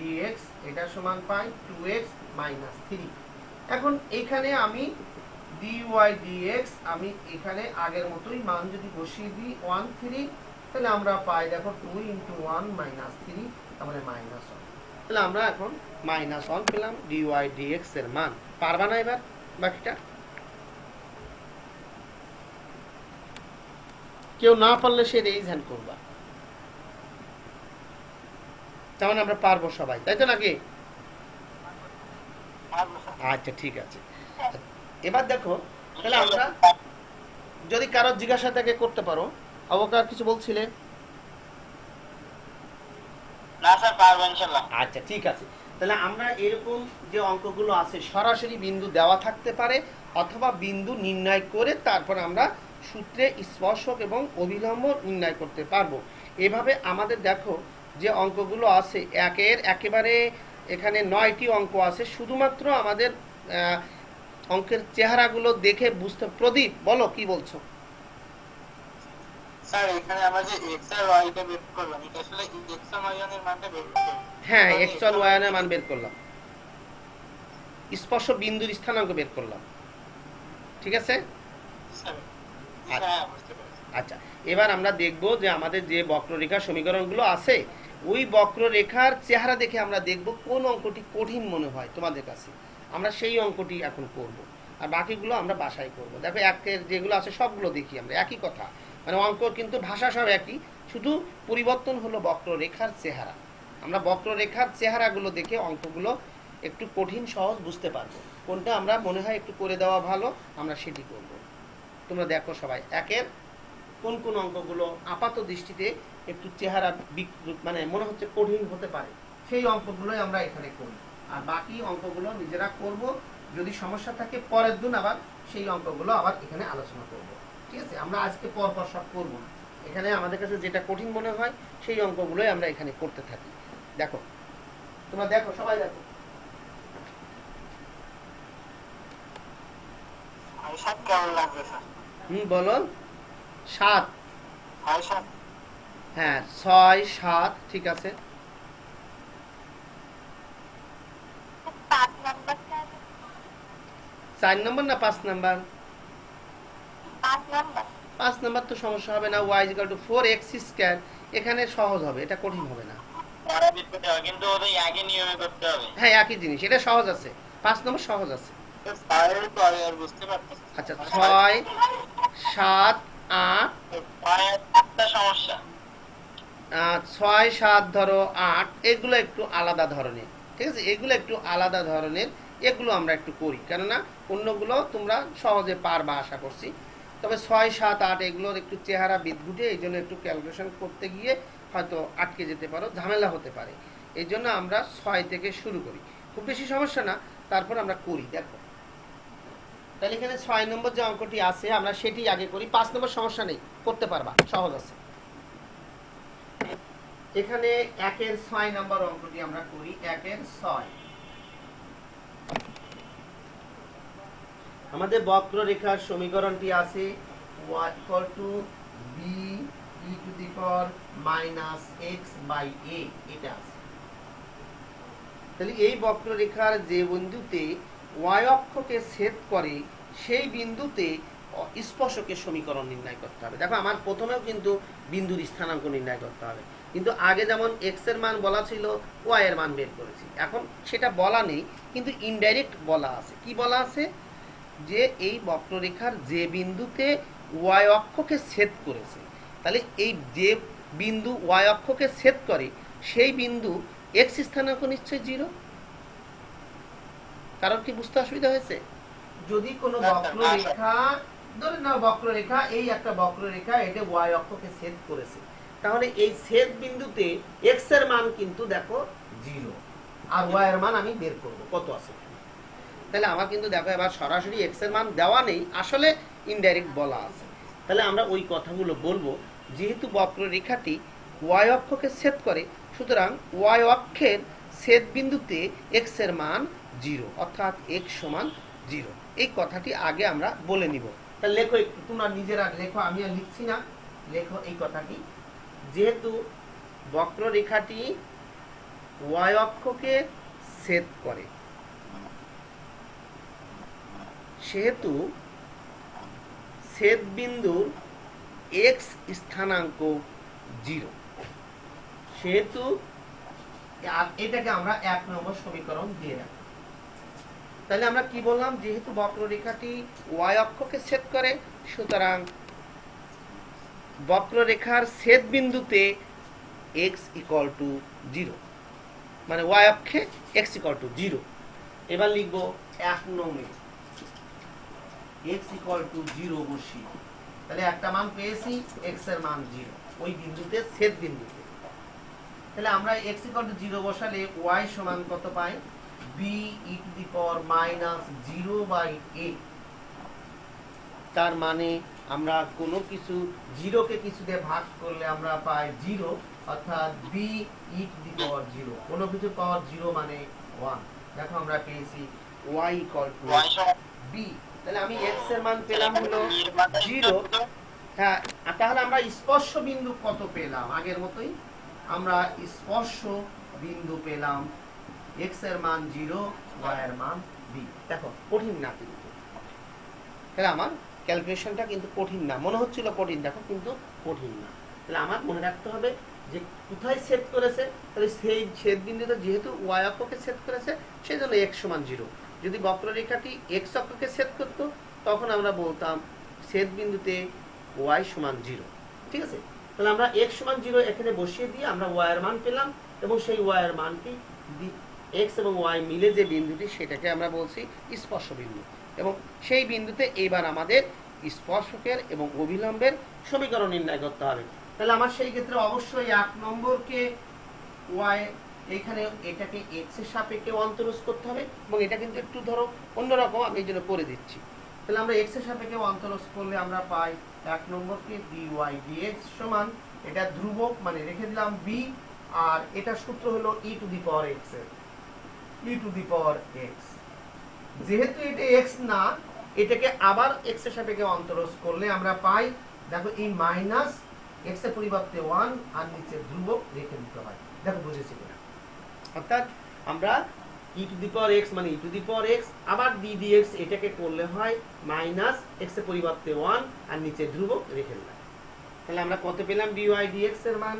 dx এটা সমান পাই 2x 3। এখন এখানে আমি dy dx আমি এখানে আগের মতোই মান যদি বসিয়ে দিই 1 3, তাহলে আমরা পাই দেখো 2 × 1 -3, তাহলে -1। তাহলে আমরা এখন -1 পেলাম dy dx এর মান। পারবা না এবার বাকিটা? কেউ না পারলে সে রেইজ হ্যান্ড করবা, তেমন আমরা পারবো সবাই, তাই তো নাকি? আচ্ছা ঠিক আছে। এবার দেখো, তাহলে আমরা যদি কারো জিজ্ঞাসা থাকে করতে পারো। অবকার কিছু বলছিলে? না স্যার, পারবো ইনশাআল্লাহ। আচ্ছা ঠিক আছে। তাহলে আমরা এরকম যে অঙ্কগুলো আছে, সরাসরি বিন্দু দেওয়া থাকতে পারে অথবা বিন্দু নির্ণয় করে তারপর আমরা সূত্রে স্পর্শক এবং অভিলম্ব নির্ণয় করতে পারবো। এভাবে আমাদের দেখো যে অঙ্কগুলো আছে, একের একেবারে এখানে 9টি অঙ্ক আছে। শুধুমাত্র আমাদের অঙ্কের চেহারাগুলো দেখে বুঝতে। প্রদীপ বলো কি বলছো? স্যার এখানে আমরা যে x আর y টা বের করলাম, এটা আসলে x আর y এর মানটা বের করলাম। হ্যাঁ, x আর y এর মান বের করলাম, স্পর্শ বিন্দুর স্থানাঙ্ক বের করলাম, ঠিক আছে? স্যার হ্যাঁ, বুঝতে পেরেছি। আচ্ছা, এবার আমরা দেখব যে আমাদের যে বক্ররেখার সমীকরণগুলো আছে, ওই বক্ররেখার চেহারা দেখে আমরা দেখব কোন অঙ্কটি কঠিন মনে হয় তোমাদের কাছে, আমরা সেই অঙ্কটি এখন করব। আর বাকিগুলো আমরা বাসায় করব। দেখো একের যেগুলো আছে সবগুলো দেখি আমরা, একই কথা, মানে অঙ্ক কিন্তু ভাষা সব একই, শুধু পরিবর্তন হলো বক্ররেখার চেহারা। আমরা বক্ররেখার চেহারাগুলো দেখে অঙ্কগুলো একটু কঠিন সহজ বুঝতে পারবো, কোনটা আমরা মনে হয় একটু করে দেওয়া ভালো, আমরা সেটি করব। তোমরা দেখো সবাই একের কোন কোন অঙ্কগুলো আপাত দৃষ্টিতে একটু চেহারা মানে মনে হচ্ছে কঠিন হতে পারে, সেই অঙ্কগুলোই আমরা এখানে করি। আর বাকি অঙ্কগুলো নিজেরা করব, যদি সমস্যা থাকে পরের দিন আবার সেই অঙ্কগুলো আবার এখানে আলোচনা করব, ঠিক আছে? আমরা আজকে পরপর সব করবো না, এখানে আমাদের কাছে যেটা কঠিন মনে হয় সেই অঙ্কগুলোই আমরা এখানে করতে থাকি। দেখো তোমরা দেখো সবাই দেখো। সাত কেমন লাগবে স্যার? বলো। 7, সাত। হ্যাঁ 6 7 ঠিক আছে। 4 নম্বর না 5 নম্বর? 5 নম্বর তো সমস্যা হবে না। y = 4x², এখানে সহজ হবে, এটা কঠিন হবে না। কিন্তু ওদের একই নিয়মে করতে হবে। হ্যাঁ একই জিনিস, এটা সহজ আছে, 5 নম্বর সহজ আছে। আচ্ছা 6 7 8, 6 7 ধরো 8, এগুলো একটু আলাদা ধরনের, ঠিক আছে? এগুলো একটু আলাদা ধরনের, এগুলো আমরা একটু করি, কেননা অন্যগুলো তোমরা সহজে পারবা আশা করছি। তবে 6 7 8 এগুলোর একটু চেহারা বিদ্যুটে, এই জন্য একটু ক্যালকুলেশন করতে গিয়ে হয়তো আটকে যেতে পারো, ঝামেলা হতে পারে। এই জন্য আমরা 6 থেকে শুরু করি, খুব বেশি সমস্যা না, তারপর আমরা করি। দেখো তাহলে এখানে 6 নম্বর যে অঙ্কটি আছে আমরা সেটি আগে করি। 5 নম্বর সমস্যা নেই, করতে পারবা, সহজ আছে। এখানে 1 এর 6 নম্বর অঙ্কটি আমরা করি। 1 এর 6 আমাদের বক্ররেখার সমীকরণটি আছে y equal to b e to the power minus x by a, এটা আছে। তাহলে এই বক্ররেখার যে বিন্দুতে y অক্ষকে ছেদ করে সেই বিন্দুতে স্পর্শকের সমীকরণ নির্ণয় করতে হবে। দেখো আমার প্রথমেও কিন্তু বিন্দুর স্থানাঙ্ক নির্ণয় করতে হবে, কিন্তু আগে যেমন x এর মান বলা ছিল, y এর মান বের করেছি। এখন সেটা বলা নেই, কিন্তু ইনডাইরেক্ট বলা আছে। কি বলা আছে? যে এই বক্ররেখার যে বিন্দুতে y অক্ষকে ছেদ করেছে, তাহলে এই যে বিন্দু y অক্ষকে ছেদ করে সেই বিন্দু x স্থানাঙ্ক নিশ্চয়ই 0। কারণ কি বুঝতে অসুবিধা হয়েছে? যদি কোনো বক্ররেখা, ধরে নাও বক্ররেখা, এই একটা বক্ররেখা, এটা y অক্ষকে ছেদ করেছে, তাহলে এই ছেদ বিন্দুতে x এর মান কিন্তু দেখো 0, আর y এর মান আমি বের করব কত আছে। তাহলে আমার কিন্তু দেখো এবার সরাসরি x এর মান দেওয়া নেই, আসলে ইনডাইরেক্ট বলা আছে। তাহলে আমরা ওই কথাগুলো বলবো। যেহেতু বক্ররেখাটি y অক্ষকে ছেদ করে, সুতরাং y অক্ষের ছেদ বিন্দুতে x এর মান 0, অর্থাৎ x সমান 0। এই কথাটি আগে আমরা বলে নিব। তাহলে লেখো, একটু তোমরা নিজেরা লেখো, আমি আর লিখছি না, লেখো এই কথাটি। যেহেতু বক্ররেখাটি y অক্ষকে ছেদ করে, সেহেতু ছেদ বিন্দুর x স্থানাঙ্ক 0, সেহেতু এটাকে আমরা 1 নম্বর সমীকরণ দিয়ে রাখি। তাহলে আমরা কি বললাম? যেহেতু বক্ররেখাটি y অক্ষকে ছেদ করে, সুতরাং বক্ররেখার ছেদ বিন্দুতে x equal to 0, মানে y অক্ষে x equal to 0। এবার লিখবো 1 নম্বরে x equal to 0 বসি। তাহলে একটা মান পেয়েছি, x এর মান 0 ওই বিন্দুতে, ছেদ বিন্দুতে। তাহলে আমরা x equal to 0 বসালে y সমান কত পাই? b e to the power minus 0 by a। তার মানে আমরা কোনো কিছু 0 কে কিছু দিয়ে ভাগ করলে আমরা পাই 0, অর্থাৎ b e to the power 0। কোনো কিছু পাওয়ার 0 মানে 1। দেখো আমরা পেয়েছি y equal to b। তাহলে আমি x এর মান পেলাম হলো 0। হ্যাঁ, তাহলে আমরা স্পর্শ বিন্দু কত পেলাম? আগের মতোই আমরা স্পর্শ বিন্দু পেলাম, x এর মান 0, y এর মান b। দেখো কঠিন না কিন্তু, তাহলে আমার ক্যালকুলেশনটা কিন্তু কঠিন না। মনে হচ্ছিল কঠিন, দেখো কিন্তু কঠিন না। তাহলে আমার মনে রাখতে হবে যে কোথায় ছেদ করেছে। তাহলে সেই ছেদ বিন্দুতে যেহেতু y অক্ষকে ছেদ করেছে, সেই জন্য x সমান 0। যদি বক্ররেখাটি x অক্ষকে ছেদ করত, তখন আমরা বলতাম ছেদ বিন্দুতে y সমান 0। ঠিক আছে? তাহলে আমরা x সমান 0 এখানে বসিয়ে দিয়ে আমরা y এর মান পেলাম, এবং সেই y এর মানটি x এবং y মিলে যে বিন্দুটি, সেটাকে আমরা বলছি স্পর্শ বিন্দু। এবং সেই বিন্দুতে এইবার আমাদের স্পর্শকের এবং অভিলম্বের সমীকরণ নির্ণয় করতে হবে। তাহলে আমার সেই ক্ষেত্রে অবশ্যই 1 নম্বরকে y, এখানে এটাকে x এর সাপেক্ষে অন্তরজ করতে হবে, এবং এটা কিন্তু একটু ধরো অন্যরকম, আমি এই জন্য করে দিচ্ছি। তাহলে আমরা x এর সাপেক্ষে অন্তরজ করলে আমরা পাই 1 নম্বরকে dy dx সমান, এটা ধ্রুবক মানে রেখে দিলাম b, আর এটা সূত্র হলো e to the power x এর, e to the power x। যেহেতু এটা x না, এটাকে আবার x এর সাপেক্ষে অন্তরজ করলে আমরা পাই, দেখো এই মাইনাস x এর পরিবর্তে 1 আর নিচে ধ্রুবক রেখে দিতে হয়। দেখো বুঝেছি কিনা? অর্থাৎ আমরা e to the power x মানে e to the power x, আবার d dx এটাকে করলে হয় মাইনাস x এর পরিবর্তে 1 আর নিচে ধ্রুবক রেখে দিলাম। তাহলে আমরা কত পেলাম? dy dx এর মান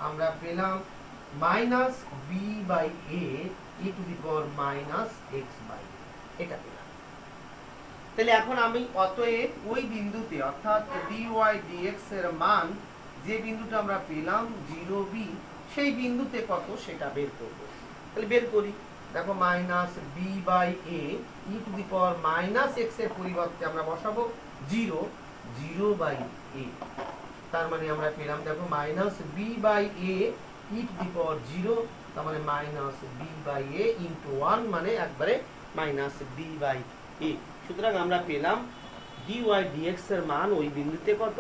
আমরা পেলাম minus b by a e to the power minus x by a, এটা পেলাম। তাহলে এখন আমি অতএব ওই বিন্দুতে, অর্থাৎ dy dx এর মান যে বিন্দুটা আমরা পেলাম 0b, সেই বিন্দুতে কত সেটা বের করব। তাহলে বের করি। দেখো minus b by a e to the power minus x এর পরিবর্তে আমরা বসাবো 0 বাই a। তার মানে আমরা পেলাম দেখো minus b by a e to the power 0, তার মানে minus b by a into 1, মানে একবারে মাইনাস b বাই a। সুতরাং আমরা পেলাম ডিওয়াই ডিএক্স এর মান ওই বিন্দুতে কত,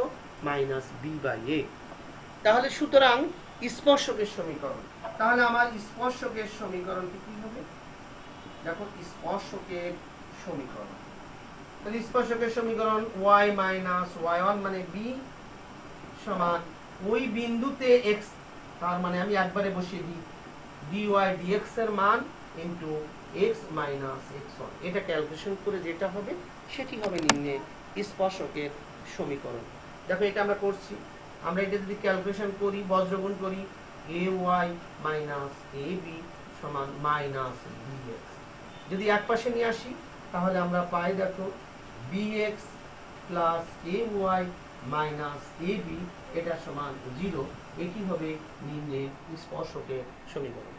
মাইনাস বি বাই এ। তাহলে সুতরাং স্পর্শকের সমীকরণ, তাহলে আমার স্পর্শকের সমীকরণটি কি হবে? দেখো স্পর্শকের সমীকরণ, তাহলে স্পর্শকের সমীকরণ y মাইনাস y1 মানে b সমান ওই বিন্দুতে x, তার মানে আমি একবারে বসিয়ে দিই dy dx এর মান ইনটু x মাইনাস x1। এটা ক্যালকুলেশন করে যেটা হবে সেটি হবে নিম্নে স্পর্শকের সমীকরণ। দেখো এটা আমরা করছি, আমরা এটা যদি ক্যালকুলেশন করি, বজ্রগুণ করি, ay মাইনাস ab সমান মাইনাস bx। যদি এক পাশে নিয়ে আসি তাহলে আমরা পাই দেখো bx plus ay minus ab এটা সমান 0। এটি হবে নিম্নে স্পর্শকের সমীকরণ।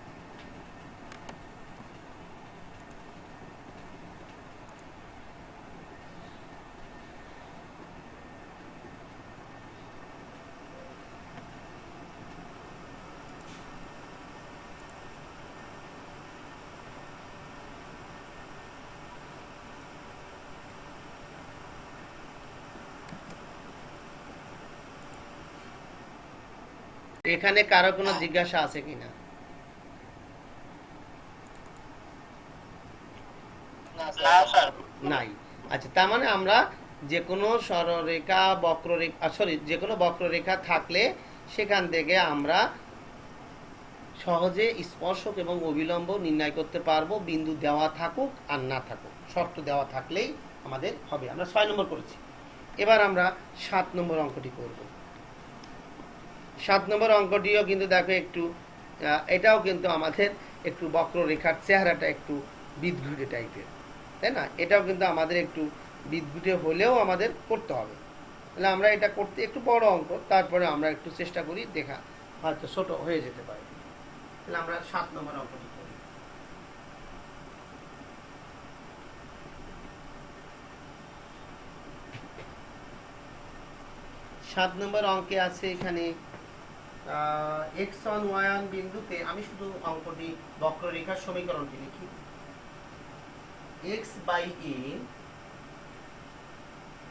এখানে কারো কোনো জিজ্ঞাসা আছে কিনা? নাই। আচ্ছা, তার মানে আমরা যে কোনো সরলরেখা বক্ররেখা যে কোনো বক্ররেখা থাকলে সেখান থেকে আমরা সহজে স্পর্শক এবং অবিলম্ব নির্ণয় করতে পারবো, বিন্দু দেওয়া থাকুক আর না থাকুক, শর্ত দেওয়া থাকলেই আমাদের হবে। আমরা 6 নম্বর করেছি, এবার আমরা 7 নম্বর অঙ্কটি করব। 7 নম্বর অঙ্কটিও কিন্তু দেখো একটু এটাও কিন্তু আমাদের একটু বক্ররেখার চেহারাটা একটু বিদঘুটে টাইপের, তাই না? এটাও কিন্তু আমাদের একটু বিদঘুটে হলেও আমাদের করতে হবে। তাহলে আমরা এটা করতে একটু বড় অঙ্ক, তারপরে আমরা একটু চেষ্টা করি, দেখা হয়তো ছোট হয়ে যেতে পারে। তাহলে আমরা 7 নম্বর অঙ্কটি করি। সাত নম্বর অঙ্কে আছে এখানে x1 y1 বিন্দুতে, আমি শুধু অঙ্কটি বক্ররেখার সমীকরণটি লিখি, x বাই a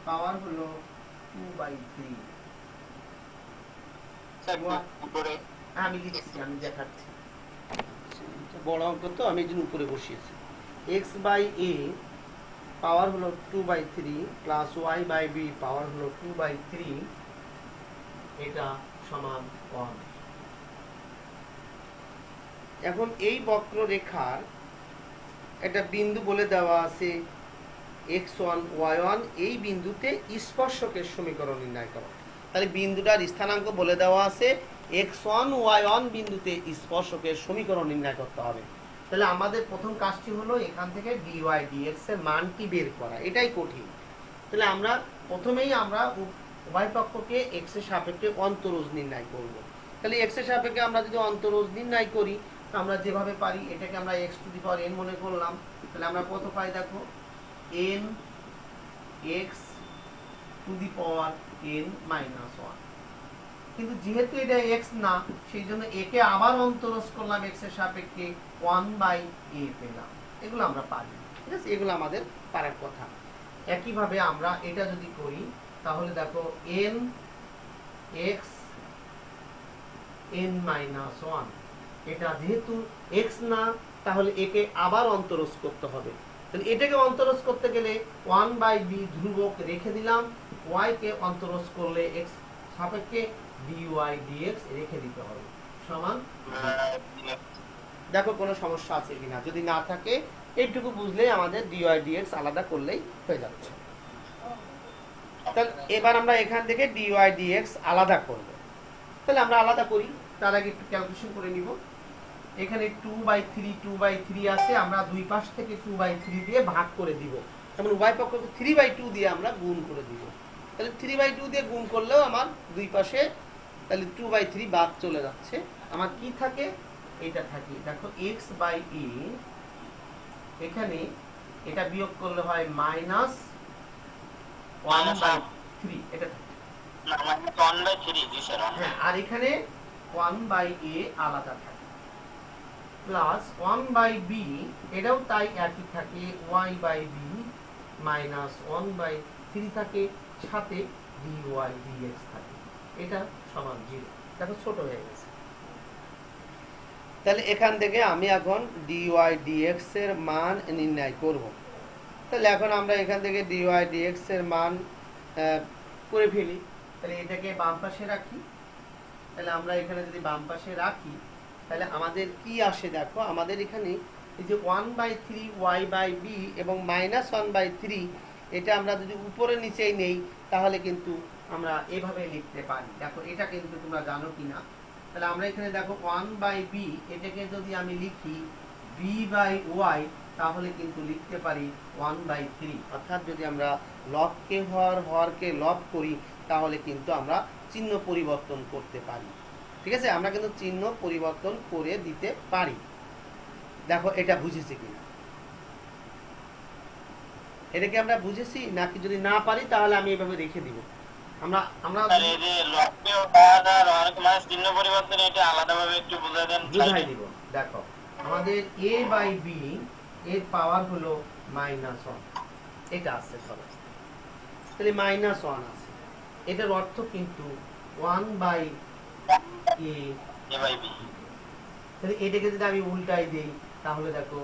পাওয়ার হলো 2/3। আমি লিখছি, আমি দেখাচ্ছি, বড় অঙ্ক তো আমি এই জন্য উপরে বসিয়েছি। x বাই a পাওয়ার হলো 2/3 প্লাস y বাই b পাওয়ার হলো 2/3, এটা সমান 1। এখন এই বক্ররেখার একটা বিন্দু বলে দেওয়া আছে x1 y1, এই বিন্দুতে স্পর্শকের সমীকরণ নির্ণয় করো। তাহলে বিন্দুটার স্থানাঙ্ক বলে দেওয়া আছে x1 y1 বিন্দুতে স্পর্শকের সমীকরণ নির্ণয় করতে হবে। তাহলে আমাদের প্রথম কাজটি হলো এখান থেকে dy dx এর মানটি বের করা, এটাই কঠিন। তাহলে আমরা প্রথমেই আমরা উভয় পক্ষকে x এর সাপেক্ষে অন্তরজ নির্ণয় করব। তাহলে x এর সাপেক্ষে আমরা যদি অন্তরজ নির্ণয় করি, আমরা যেভাবে পারি এটাকে আমরা x to the power n মনে করলাম। তাহলে আমরা কত পাই দেখো, n x to the power n minus 1। কিন্তু যেহেতু এটা x না, সেই জন্য a কে আবার অন্তরজ করলাম x এর সাপেক্ষে, 1/a পেলাম। এগুলো আমরা পারি, ঠিক আছে? এগুলো আমাদের পারার কথা। একইভাবে আমরা এটা যদি করি তাহলে দেখো n x n মাইনাস 1, এটা যেহেতু x না, তাহলে একে আবার অন্তরজ করতে হবে। তাহলে এটাকে অন্তরজ করতে গেলে 1/b ধ্রুবক রেখে দিলাম, y কে অন্তরজ করলে x সাপেক্ষে dy dx রেখে দিতে হবে, সমান। দেখো কোনো সমস্যা আছে কিনা, যদি না থাকে এইটুকু বুঝলেই আমাদের dy dx আলাদা করলেই হয়ে যাচ্ছে। তাহলে এবার আমরা এখান থেকে dy dx আলাদা করব। তাহলে আমরা আলাদা করি, তার আগে একটু ক্যালকুলেশন করে নিব। এখানে 2/3 আছে, আমরা দুই পাশ থেকে 2/3 দিয়ে ভাগ করে দিব, যেমন উভয় পক্ষকে 3/2 দিয়ে আমরা গুণ করে দিব। তাহলে 3/2 দিয়ে গুণ করলেও আমার দুই পাশে তাহলে 2/3 বাদ চলে যাচ্ছে, আমার কি থাকে, এটা থাকে দেখো x বাই a, এখানে এটা বিয়োগ করলে হয় মাইনাস 1/3, এটা থাকে। হ্যাঁ, আর এখানে 1/a আলাদা থাকে, প্লাস 1/b, এটাও তাই একই থাকে, y/b মাইনাস 1/3 থাকে, সাথে dy dx থাকে, এটা সমান 0। দেখো ছোট হয়ে গেছে। তাহলে এখান থেকে আমি এখন dy dx এর মান নির্ণয় করব। তাহলে এখন আমরা এখান থেকে dy dx এর মান করে ফেলি। তাহলে এটাকে বাম পাশে রাখি। তাহলে আমরা এখানে যদি বাম পাশে রাখি তাহলে আমাদের কি আসে দেখো, আমাদের এখানে এই যে 1/3 y/b এবং -1/3, এটা আমরা যদি উপরে নিচেই নেই তাহলে কিন্তু আমরা এভাবে লিখতে পারি। দেখো এটা কিন্তু তোমরা জানো কিনা। তাহলে আমরা এখানে দেখো 1/b, এটাকে যদি আমি লিখি b/y, তাহলে কিন্তু লিখতে পারি 1/3। অর্থাৎ যদি আমরা লবকে হরকে লব করি তাহলে কিন্তু আমরা চিহ্ন পরিবর্তন করতে পারি। ঠিক আছে, আমরা কিন্তু চিহ্ন পরিবর্তন করে দিতে পারি। দেখো এটা বুঝেছি কিনা, এটাকে আমরা বুঝেছি নাকি? যদি না পারি তাহলে আমি এভাবে রেখে দিব। আমরা এই যে লবকে হর আর হরকে মানে চিহ্ন পরিবর্তন, এটা আলাদাভাবে একটু বুঝাই দেন। বুঝাই দিব। দেখো আমাদের a/b এর পাওয়ার হলো -1, এটা আছে ধরো। তাহলে -1 আছে, এটার অর্থ কিন্তু 1/a। তাহলে এটাকে যদি আমি উল্টাই দেই তাহলে দেখো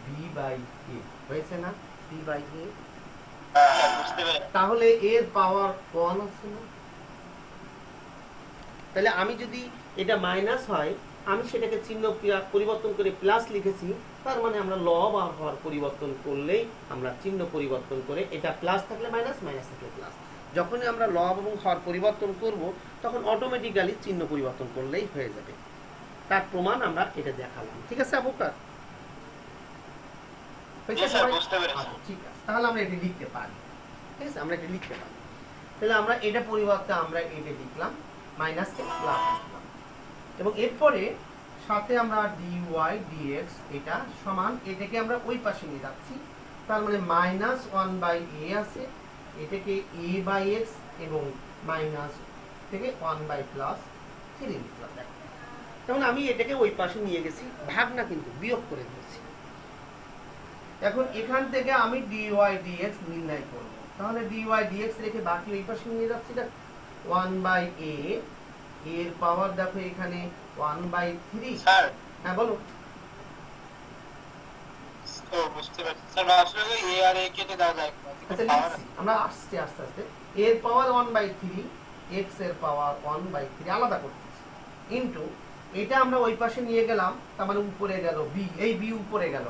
b/a হয়েছে না? b/a, বুঝতে পেরেছি। তাহলে এর পাওয়ার 1 আছে না? তাহলে আমি যদি এটা মাইনাস হয়, আমি সেটাকে চিহ্ন পরিবর্তন করে প্লাস লিখেছি, তার মানে আমরা লব আর হর পরিবর্তন করলেই আমরা চিহ্ন পরিবর্তন করে, এটা প্লাস থাকলে মাইনাস, মাইনাস থাকলে প্লাস, যখনই আমরা লব এবং হর পরিবর্তন করব তখন অটোমেটিক্যালি চিহ্ন পরিবর্তন করলেই হয়ে যাবে। তার প্রমাণ আমরা এটা দেখালাম। ঠিক আছে আবুকার? ঠিক আছে, তাহলে আমরা এটা লিখতে পারি। ঠিক আছে, আমরা এটা লিখতে পারি। তাহলে আমরা এটা পরিবর্তে আমরা এটা লিখলাম, মাইনাসকে প্লাস লিখলাম, এবং এরপরে সাথে আমরা dy dx এটা সমান, এটাকে আমরা ওই পাশে নিয়ে যাচ্ছি। তার মানে -1/a আছে, এটাকে a/x এবং মাইনাস থেকে 1/+3 লিখলাম। যেমন আমি এটাকে ওই পাশে নিয়ে গেছি, ভাগ না কিন্তু বিয়োগ করে দিয়েছি। এখন এখান থেকে আমি dy dx নির্ণয় করব। তাহলে dy dx রেখে বাকি ওই পাশে নিয়ে যাচ্ছি। 1/a এর পাওয়ার দেখো এখানে 1/3। স্যার, হ্যাঁ বলো। তো বুঝতে পারছি স্যার, আসলে a আর a কেটে দেওয়া যায়। আচ্ছা লিখছি আমরা, আস্তে আস্তে আস্তে। এর পাওয়ার 1/3, x এর পাওয়ার 1/3 আলাদা করতেছি, ইনটু এটা আমরা ওই পাশে নিয়ে গেলাম, তার মানে উপরে গেল b, এই b উপরে গেল,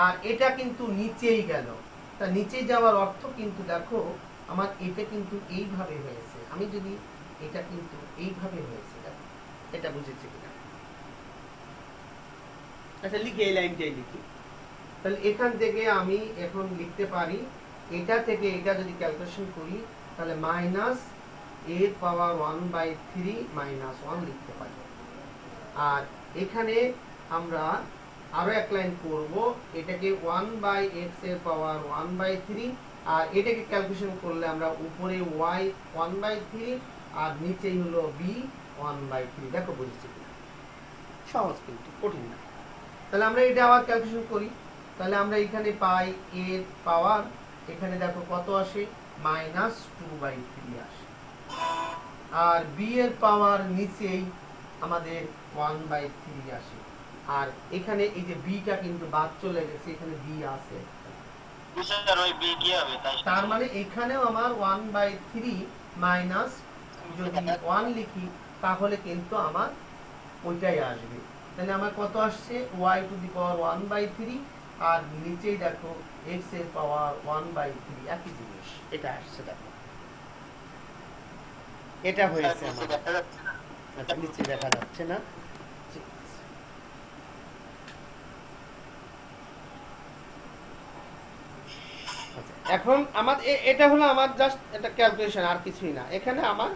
আর এটা কিন্তু নিচেই গেল। তা নিচে যাওয়ার অর্থ কিন্তু দেখো আমার এটা কিন্তু এইভাবে হয়েছে। আমি যদি এটা কিন্তু এইভাবে হয়েছে, দেখো এটা বুঝেছি কিনা? আচ্ছা লিখি, এই লাইনটাই লিখি। তাহলে এখান থেকে আমি এখন লিখতে পারি, এটা থেকে এটা যদি ক্যালকুলেশন করি তাহলে মাইনাস এর পাওয়ার 1/3 -1 লিখতে পারি। আর এখানে আমরা আরো এক লাইন করব, এটাকে 1/x এর পাওয়ার 1/3, আর এটাকে ক্যালকুলেশন করলে আমরা উপরে y 1/3 আর নিচেই হলো b 1/3। দেখো বুঝেছি কিনা? সহজ কিন্তু কঠিন না। তাহলে আমরা এটা আবার ক্যালকুলেশন করি। তাহলে আমরা এখানে পাই এর পাওয়ার, এখানে দেখো কত আসে, -2/3 আসে, আর b এর পাওয়ার নিচেই আমাদের 1/3 আসে, আর এখানে এই যে b টা কিন্তু বাদ চলে গেছে, এখানে b আছে, স্যার ওই b কি হবে তাই? তার মানে এখানেও আমার 1/3 মাইনাস যদি 1 লিখি তাহলে কিন্তু আমার ওইটাই আসবে। তাহলে আমার কত আসছে, y টু দি পাওয়ার 1/3, আর নিচেই দেখো x এর পাওয়ার 1/3, একই জিনিস এটা আসছে। দেখো এটা হয়েছে আমার। আচ্ছা নিচে দেখা যাচ্ছে না। আচ্ছা এখন আমার এটা হলো আমার জাস্ট একটা ক্যালকুলেশন, আর কিছুই না। এখানে আমার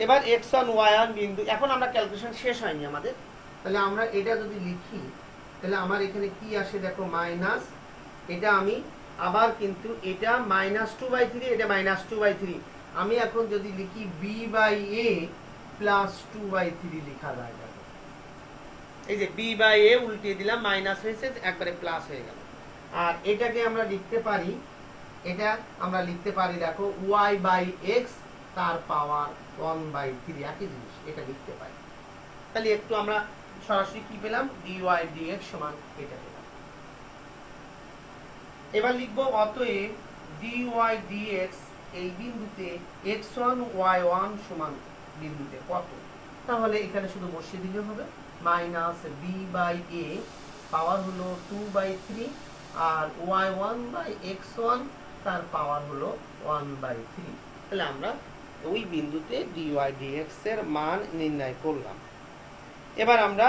এবার x1 y1 বিন্দু, এখন আমরা ক্যালকুলেশন শেষ হয়নি আমাদের। তাহলে আমরা এটা যদি লিখি তাহলে আমার এখানে কি আসে দেখো, মাইনাস, এটা আমি আবার কিন্তু এটা -2/3, এটা -2/3, আমি এখন যদি লিখি b/a +2/3 লেখা যায়। দেখো এই যে b/a উল্টিয়ে দিলাম, মাইনাস হয়েছে একবারে প্লাস হয়ে গেল। আর এটাকে আমরা লিখতে পারি এটা আমরা লিখতে পারি দেখো y/x তার পাওয়ার 1/3 একই জিনিস, এটা লিখতে পারি। তাহলে একটু আমরা সরাসরি কি পেলাম, dy dx সমান এটা পেলাম। এবার লিখবো অতএব dy dx এই বিন্দুতে x1 y1 সমান বিন্দুতে কত। তাহলে এখানে শুধু বসিয়ে দিলে হবে, মাইনাস b/a পাওয়ার হলো 2/3 আর y1/x1 তার পাওয়ার হলো 1/3। তাহলে আমরা ওই বিন্দুতে dy dx এর মান নির্ণয় করলাম। এবার আমরা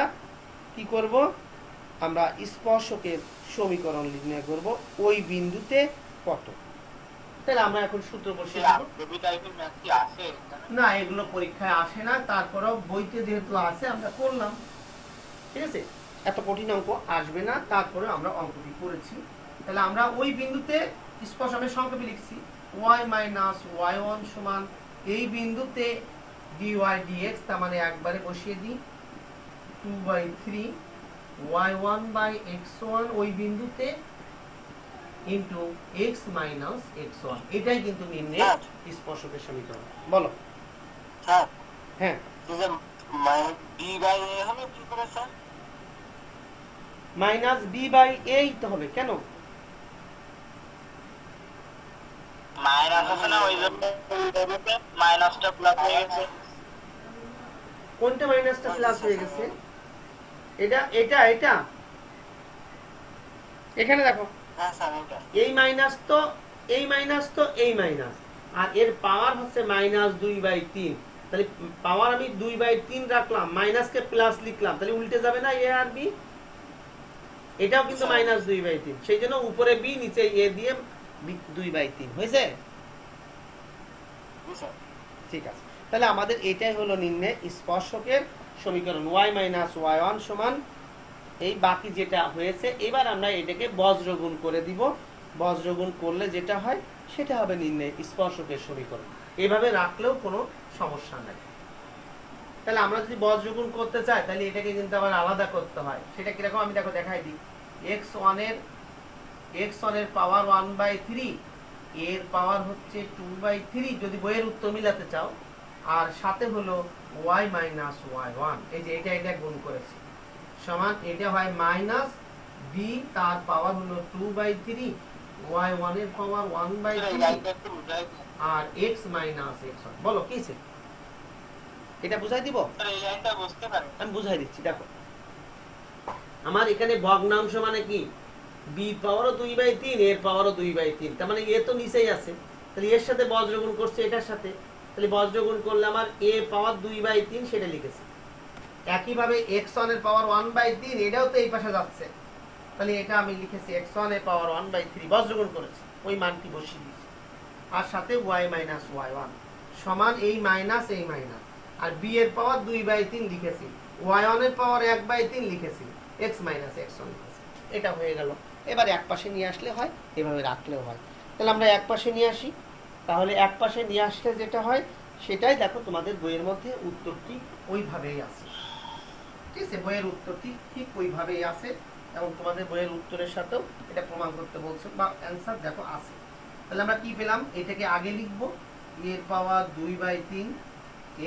কি করব, আমরা স্পর্শকের সমীকরণ নির্ণয় করব ওই বিন্দুতে কত। তাহলে আমরা এখন সূত্র বসিয়ে দেব। না, এগুলো পরীক্ষায় আসে না, তারপরেও বইতে যেহেতু আছে আমরা করলাম, ঠিক আছে। এত কঠিন অঙ্ক আসবে না, তারপরে আমরা অঙ্কটি করেছি। তাহলে আমরা ওই বিন্দুতে স্পর্শকের সংক্ষেপে লিখছি y-y1 সমান এই বিন্দুতে dy dx, তার মানে একবারে বসিয়ে দিই 2/3 y1/x1 ওই বিন্দুতে ইনটু x মাইনাস x1। এটাই কিন্তু নিম্নে স্পর্শকের সমীকরণ। বলো স্যার। হ্যাঁ, b/a হবে কি করে স্যার? মাইনাস b/a তো হবে কেন? মাইনাস আছে না, ওই জন্য মাইনাসটা প্লাস হয়ে গেছে। কোনটা মাইনাসটা প্লাস হয়ে গেছে? এটা এটা এটা এখানে দেখো, হ্যাঁ স্যার এটা। এই মাইনাস তো এই মাইনাস তো এই মাইনাস, আর এর পাওয়ার হচ্ছে মাইনাস 2/3। তাহলে পাওয়ার আমি 2/3 রাখলাম, মাইনাসকে প্লাস লিখলাম, তাহলে উল্টে যাবে না এ আর বি। এটাও কিন্তু মাইনাস 2/3, সেই জন্য উপরে বি নিচে এ দিয়ে 2/3 হয়েছে। ঠিক আছে, তাহলে আমাদের এটাই হলো নিম্নে স্পর্শকের সমীকরণ y-y1 সমান এই বাকি যেটা হয়েছে। এবার আমরা এটাকে বজ্রগুণ করে দিব, বজ্রগুণ করলে যেটা হয় সেটা হবে নিম্নে স্পর্শকের সমীকরণ। এভাবে রাখলেও কোনো সমস্যা নাই। তাহলে আমরা যদি বজ্রগুণ করতে চাই তাহলে এটাকে কিন্তু আবার আলাদা করতে হয়। সেটা কিরকম আমি দেখো দেখাই দিই। x1 এর পাওয়ার 1/3, এর পাওয়ার হচ্ছে 2/3 যদি বইয়ের উত্তর মিলাতে চাও, আর সাথে হলো y-y1, এই যে এটা গুণ করেছি, সমান এটা হয় মাইনাস b তার পাওয়ার হলো 2/3 y1 এর পাওয়ার 1/3 আর x মাইনাস x1। বলো কি ছিল এটা, বুঝাই দিব? আমি বুঝাই দিচ্ছি। দেখো আমার এখানে ভগ্নাংশ মানে কি, b পাওয়ারও 2/3 এর পাওয়ারও 2/3, তার মানে এ তো নিচেই আছে, তাহলে এর সাথে বজ্রগুণ করছে এটার সাথে, তাহলে বজ্রগুণ করলে আমার a পাওয়ার 2/3 সেটা লিখেছি। একইভাবে x1 এর পাওয়ার 1/3 এটাও তো এই পাশে যাচ্ছে, তাহলে এটা আমি লিখেছি x1 এর পাওয়ার 1/3 বজ্রগুণ করেছি, ওই মানটি বসিয়ে দিয়েছি, আর সাথে y-y1 সমান এই মাইনাস এই মাইনাস, আর b এর পাওয়ার 2/3 লিখেছি, y1 এর পাওয়ার 1/3 লিখেছি, x মাইনাস x1 লিখেছি। এটা হয়ে গেল। এবার এক পাশে নিয়ে আসলে হয়, এভাবে রাখলেও হয়। তাহলে আমরা এক পাশে নিয়ে আসি, তাহলে এক পাশে নিয়ে আসলে যেটা হয় সেটাই দেখো তোমাদের বইয়ের মধ্যে উত্তরটি ওইভাবেই আছে, ঠিক আছে। বইয়ের উত্তরটি ঠিক ওইভাবেই আছে এবং তোমাদের বইয়ের উত্তরের সাথেও এটা প্রমাণ করতে বলছে বা অ্যান্সার দেখো আছে। তাহলে আমরা কি পেলাম, এটাকে আগে লিখবো এর পাওয়ার 2/3,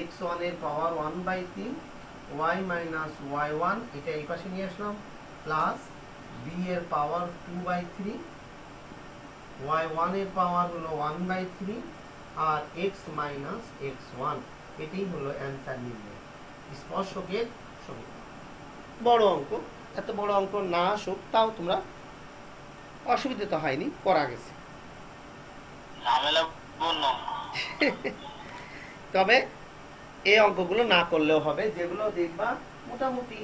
x1 এর পাওয়ার 1/3, y মাইনাস y1 এটা এই পাশে নিয়ে আসলাম, প্লাস b এর পাওয়ার 2/3, y1 এর পাওয়ার হলো 1/3 আর x মাইনাস x1। এটাই হলো অ্যান্সার নির্ণয় স্পর্শকের সমীকরণ। বড় অঙ্ক, এত বড় অঙ্ক না আসুক তাও তোমরা অসুবিধা তো হয়নি, করা গেছে। তবে এই অঙ্কগুলো না করলেও হবে, যেগুলো দেখবা মোটামুটি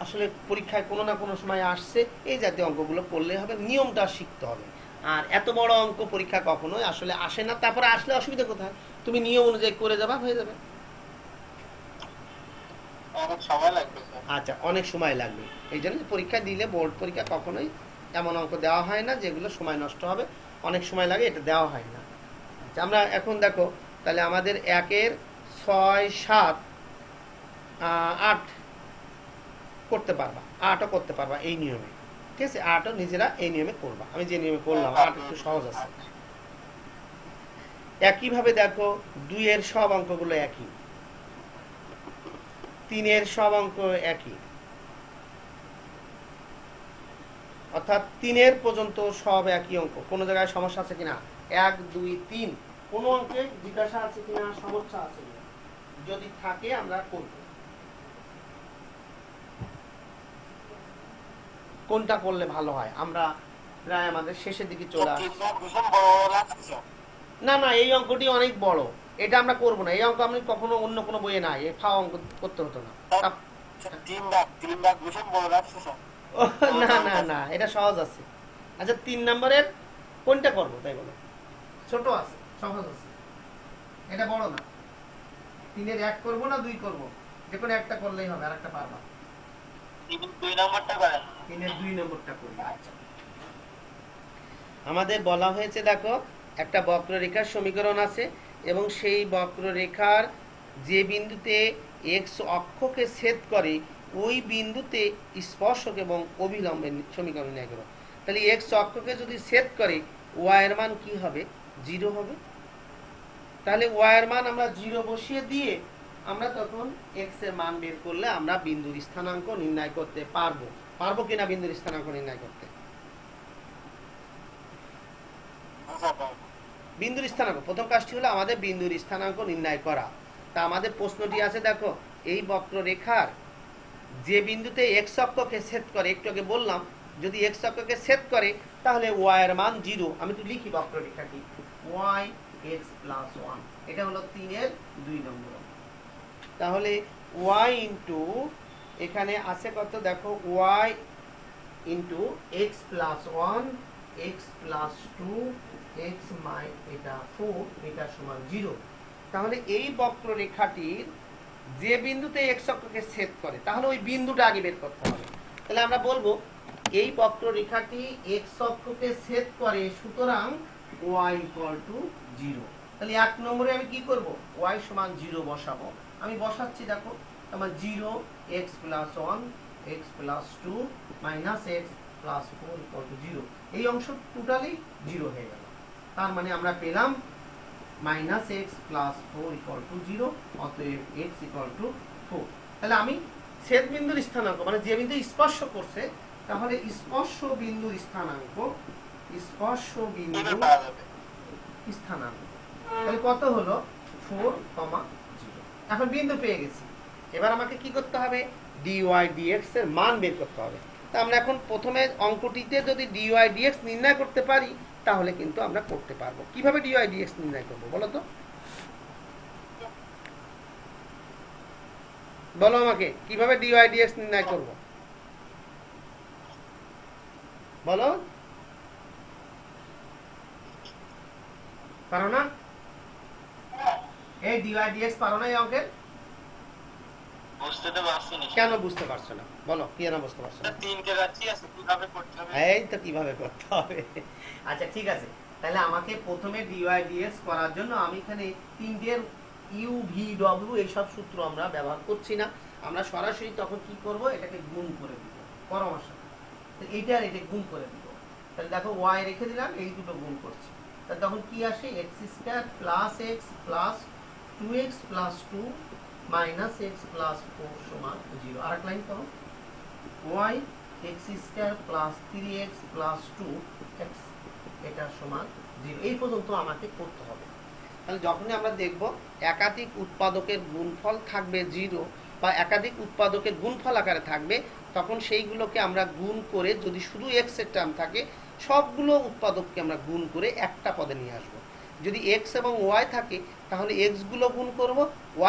আসলে পরীক্ষায় কোনো না কোনো সময় আসছে, এই জাতীয় অঙ্কগুলো করলে হবে, নিয়মটা শিখতে হবে। আর এত বড় অঙ্ক পরীক্ষা কখনোই আসলে আসে না, তারপরে আসলে অসুবিধা কোথায়, তুমি নিয়ম অনুযায়ী করে যাবা, হয়ে যাবে। আচ্ছা, অনেক সময় লাগবে, এই জন্য পরীক্ষা দিলে বোর্ড পরীক্ষা কখনোই এমন অঙ্ক দেওয়া হয় না যেগুলো সময় নষ্ট হবে, অনেক সময় লাগে, এটা দেওয়া হয় না। আচ্ছা, আমরা এখন দেখো তাহলে আমাদের 1-এর 6, 7, 8 করতে পারবা, 8ও করতে পারবা এই নিয়মে, ঠিক আছে। 8ও নিজেরা এই নিয়মে করবা, আমি যে নিয়মে করলাম 8 একটু সহজ আছে। একইভাবে দেখো 2 এর সব অঙ্কগুলো একই, 3 এর সব অঙ্ক একই, অর্থাৎ 3 এর পর্যন্ত সব একই অঙ্ক। কোনো জায়গায় সমস্যা আছে কিনা? 1 2 3 কোনো অঙ্কে জিজ্ঞাসা আছে কিনা, সমস্যা আছে কিনা? যদি থাকে আমরা করব। কোনটা করলে ভালো হয়? আমরা প্রায় আমাদের শেষের দিকে চলে আসছি। না না, এই অঙ্কটি অনেক বড়, এটা আমরা করব না। এই অঙ্ক আমি কখনো অন্য কোনো বইয়ে নাই, এই ফাও অঙ্ক করতে হতো না। ও, না না না, এটা সহজ আছে। আচ্ছা 3 নম্বরের কোনটা করব তাই বলো? ছোট আছে, সহজ আছে, এটা বড় না। 3 এর 1 করব না 2 করব? যে কোনো একটা করলেই হবে, আরেকটা পারবা। 3 নম্বরটা করেন। 3 এর 2 নম্বরটা করি। আচ্ছা, আমাদের বলা হয়েছে দেখো একটা বক্ররেখার সমীকরণ আছে এবং সেই বক্ররেখার যে বিন্দুতে এক্স অক্ষকে ছেদ করে ওই বিন্দুতে স্পর্শক এবং অভিলম্বের সমীকরণ নির্ণয় করো। তাহলে এক্স অক্ষকে যদি ছেদ করে ওয়াই এর মান কি হবে? 0 হবে। তাহলে ওয়াই এর মান আমরা 0 বসিয়ে দিয়ে আমরা তখন এক্স এর মান বের করলে আমরা বিন্দুর স্থানাঙ্ক নির্ণয় করতে পারবো। পারবো কিনা বিন্দুর স্থানাঙ্ক নির্ণয় করতে? বিন্দুর স্থানাঙ্ক, প্রথম কাজটি হলো আমাদের বিন্দুর স্থানাঙ্ক নির্ণয় করা। তা আমাদের প্রশ্নটি আছে দেখো, এই বক্ররেখার যে বিন্দুতে এক্স অক্ষকে ছেদ করে, একটু আগে বললাম যদি এক্স অক্ষকে ছেদ করে তাহলে ওয়াই এর মান 0। আমি তো লিখি বক্ররেখাটি ওয়াই এক্স প্লাস 1, এটা হলো 3 এর 2 নম্বর। তাহলে ওয়াই ইন্টু এখানে আছে কত দেখো, y into x plus 1 x plus 2 x মাই এটা 4 এটা সমান 0। তাহলে এই বক্ররেখাটির যে বিন্দুতে x অক্ষকে ছেদ করে তাহলে ওই বিন্দুটা আগে বের করতে হবে। তাহলে আমরা বলবো এই বক্ররেখাটি x অক্ষকে ছেদ করে, সুতরাং y 0। তাহলে 1 নম্বরে আমি কি করব? y সমান 0 বসাবো। আমি বসাচ্ছি দেখো, আমার 0 x plus 1 x plus 2 minus x plus 4 0। এই অংশ টোটালি 0 হয়ে গেল। তার মানে আমরা পেলাম মাইনাস এক্স প্লাস 4 0, অতএব x 4। তাহলে আমি ছেদ বিন্দুর স্থানাঙ্ক মানে যে বিন্দু স্পর্শ করছে, তাহলে স্পর্শ বিন্দুর স্থানাঙ্ক, স্পর্শ বিন্দু স্থানাঙ্ক তাহলে কত হলো? 4, 0। এখন বিন্দু পেয়ে গেছি, এবার আমাকে কি করতে হবে? dy dx এর মান বের করতে হবে। তা আমরা এখন প্রথমে অঙ্কটিতে যদি dy dx নির্ণয় করতে পারি তাহলে কিন্তু আমরা করতে পারবো। কিভাবে dy dx নির্ণয় করব বলো তো? বলো আমাকে কিভাবে dy dx নির্ণয় করব বলো? পারো না? এই dy dx পারো না এই অঙ্কের? বুঝতে তো পারছি না। কেন বুঝতে পারছো না বলো? কেন বুঝতে পারছো না? 3 কে রাখছি আছে কিভাবে করতে হবে? এই তো কিভাবে করতে হবে। আচ্ছা ঠিক আছে, তাহলে আমাকে প্রথমে dy dx করার জন্য আমি এখানে 3 u v w এই সব সূত্র আমরা ব্যবহার করছি না। আমরা সরাসরি তখন কি করব? এটাকে গুণ করে দিব। পরামর্শ, তো এইটা আর এটা গুণ করে দিব। তাহলে দেখো y রেখে দিলাম, এই দুটো গুণ করছি। তাহলে তখন কি আসে? x² plus x plus 2x plus 2 minus x plus 4 সমান 0। আরেক লাইন করো, y x² plus 3x plus 2x এটা সমান 0। এই পর্যন্ত আমাকে করতে হবে। তাহলে যখনই আমরা দেখব একাধিক উৎপাদকের গুণফল থাকবে 0 বা একাধিক উৎপাদকের গুণফল আকারে থাকবে, তখন সেইগুলোকে আমরা গুণ করে, যদি শুধু x এর টার্ম থাকে সবগুলো উৎপাদককে আমরা গুণ করে একটা পদে নিয়ে আসব। যদি x এবং y থাকে তাহলে x গুলো গুণ করব,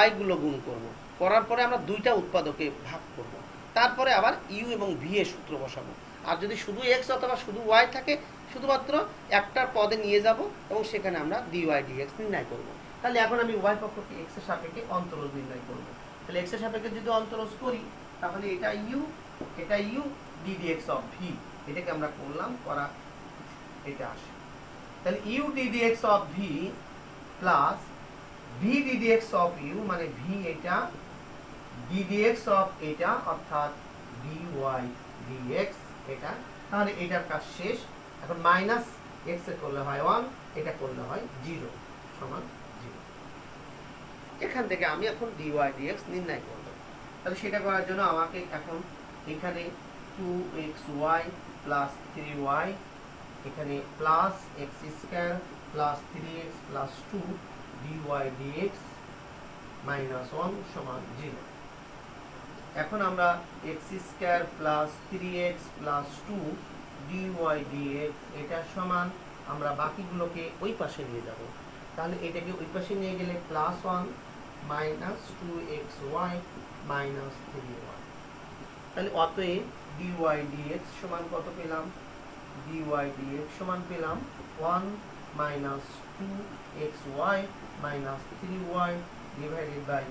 y গুলো গুণ করব, করার পরে আমরা দুইটা উৎপাদকে ভাগ করব, তারপরে আবার u এবং v এর সূত্র বসাবো। আর যদি শুধু x অথবা শুধু y থাকে শুধুমাত্র একটা পদে নিয়ে যাব এবং সেখানে আমরা dy dx নির্ণয় করব। তাহলে এখন আমি y পক্ষকে x এর সাপেক্ষে অন্তরজ নির্ণয় করব। তাহলে x এর সাপেক্ষে যদি অন্তরজ করি তাহলে এটা u ddx অফ v, এটাকে আমরা করলাম, করা এটা আসে। তাহলে u ddx of v plus v ddx of u মানে v এটা ddx অফ এটা অর্থাৎ dy dx এটা। তাহলে এটার কাজ শেষ। এখন মাইনাস x এর করলে হয় 1, এটা করলে হয় 0। সমান 0। এখান থেকে আমি এখন dy dx নির্ণয় করব। তাহলে সেটা করার জন্য আমাকে এখন এখানে 2xy প্লাস 3y, এখানে plus x square plus 3x plus 2 dy dx minus 1 সমান 0। এখন আমরা x square plus 3x plus 2 dy dx এটা সমান, আমরা বাকিগুলোকে ওই পাশে নিয়ে যাব। তাহলে এটাকে ওই পাশে নিয়ে গেলে plus 1 minus 2xy minus 3y। তাহলে অতএব dy dx সমান কত পেলাম? dy dx সমান পেলাম 1 minus 2xy minus 3y divided by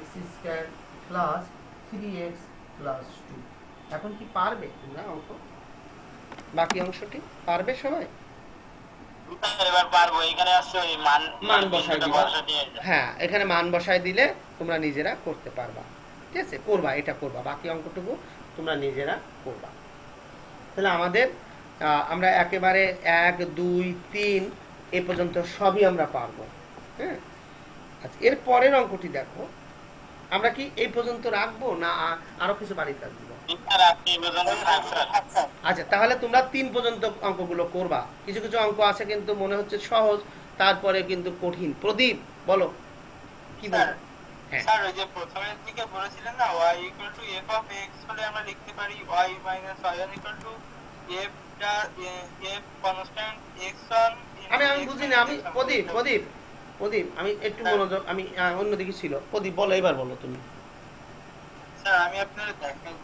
x square plus 3x plus 2। এখন কি পারবে তোমরা অঙ্ক? বাকি অংশটি পারবে সবাই? এবার পারবো। এখানে আসছে ওই মান বসাই দিবা। দিয়ে হ্যাঁ, এখানে মান বসাই দিলে তোমরা নিজেরা করতে পারবা। ঠিক আছে, করবা, এটা করবা, বাকি অঙ্কটুকু তোমরা নিজেরা করবা। তাহলে আমাদের আমরা একেবারে 1 2 3 এ পর্যন্ত সবই আমরা পারবো। হ্যাঁ, আচ্ছা, এর পরের অঙ্কটি দেখো। আমরা কি এই পর্যন্ত রাখবো না আরো কিছু বাড়িতে রাখবো? আচ্ছা, তাহলে তোমরা 3 পর্যন্ত অঙ্কগুলো করবা। কিছু কিছু অঙ্ক আছে কিন্তু মনে হচ্ছে সহজ, তারপরে কিন্তু কঠিন। প্রদীপ বলো কি বলো? হ্যাঁ স্যার, ওই যে প্রথমের দিকে বলেছিলেন না y f of x হলে আমরা লিখতে পারি y minus y1 f f constant x1। আমি বুঝি না। আমি প্রদীপ আমি একটু মনোযোগ, আমি অন্যদিকে ছিল। প্রদীপ বলো, এবার বলো তুমি। স্যার, আমি আপনাদের দেখাই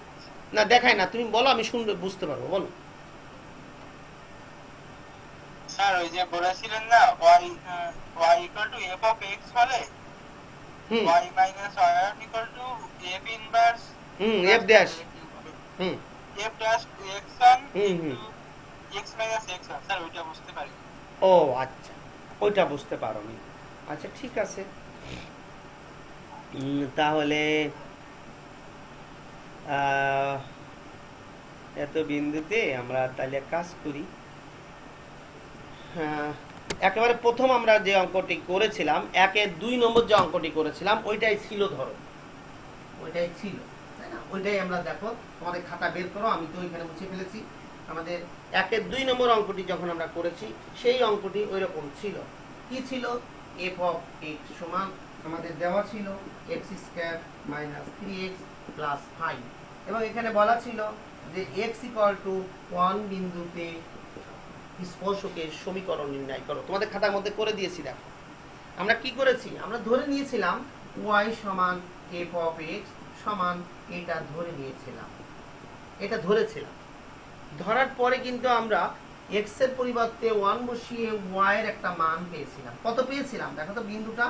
না, দেখাই না, তুমি বলো, আমি শুনতে বুঝতে পারবো, বলো। স্যার, ওই যে বলেছিলেন না y f of x হলে y minus y1 f inverse f dash f dash x1 x minus x1। Sir, ওইটা বুঝতে পারি। ও আচ্ছা, ওইটা বুঝতে পারোনি। আচ্ছা, ঠিক আছে। তাহলে এত বিন্দুতে আমরা তাহলে কাজ করি। একেবারে প্রথম আমরা যে অঙ্কটি করেছিলাম, 1 2 নম্বর যে অঙ্কটি করেছিলাম, ওইটাই ছিল, ধরো ওইটাই ছিল, তাই না? ওইটাই আমরা, দেখো তোমাদের খাতা বের করো, আমি তো ওইখানে মুছে ফেলেছি। আমাদের 1 2 নম্বর অঙ্কটি যখন আমরা করেছি, সেই অঙ্কটি ওই রকম ছিল। কি ছিল? f of x সমান আমাদের দেওয়া ছিল x square minus 3x plus 5, এবং এখানে বলা ছিল যে x ইকুয়াল টু 1 বিন্দুতে স্পর্শকের সমীকরণ নির্ণয় করো। তোমাদের খাতার মধ্যে করে দিয়েছি, দেখো। আমরা কি করেছি? আমরা ধরে নিয়েছিলাম y সমান f of x সমান, এটা ধরে নিয়েছিলাম, এটা ধরেছিলাম। ধরার পরে কিন্তু আমরা x এর পরিবর্তে 1 বসিয়ে y এর একটা মান পেয়েছিলাম। কত পেয়েছিলাম? দেখো তো বিন্দুটা,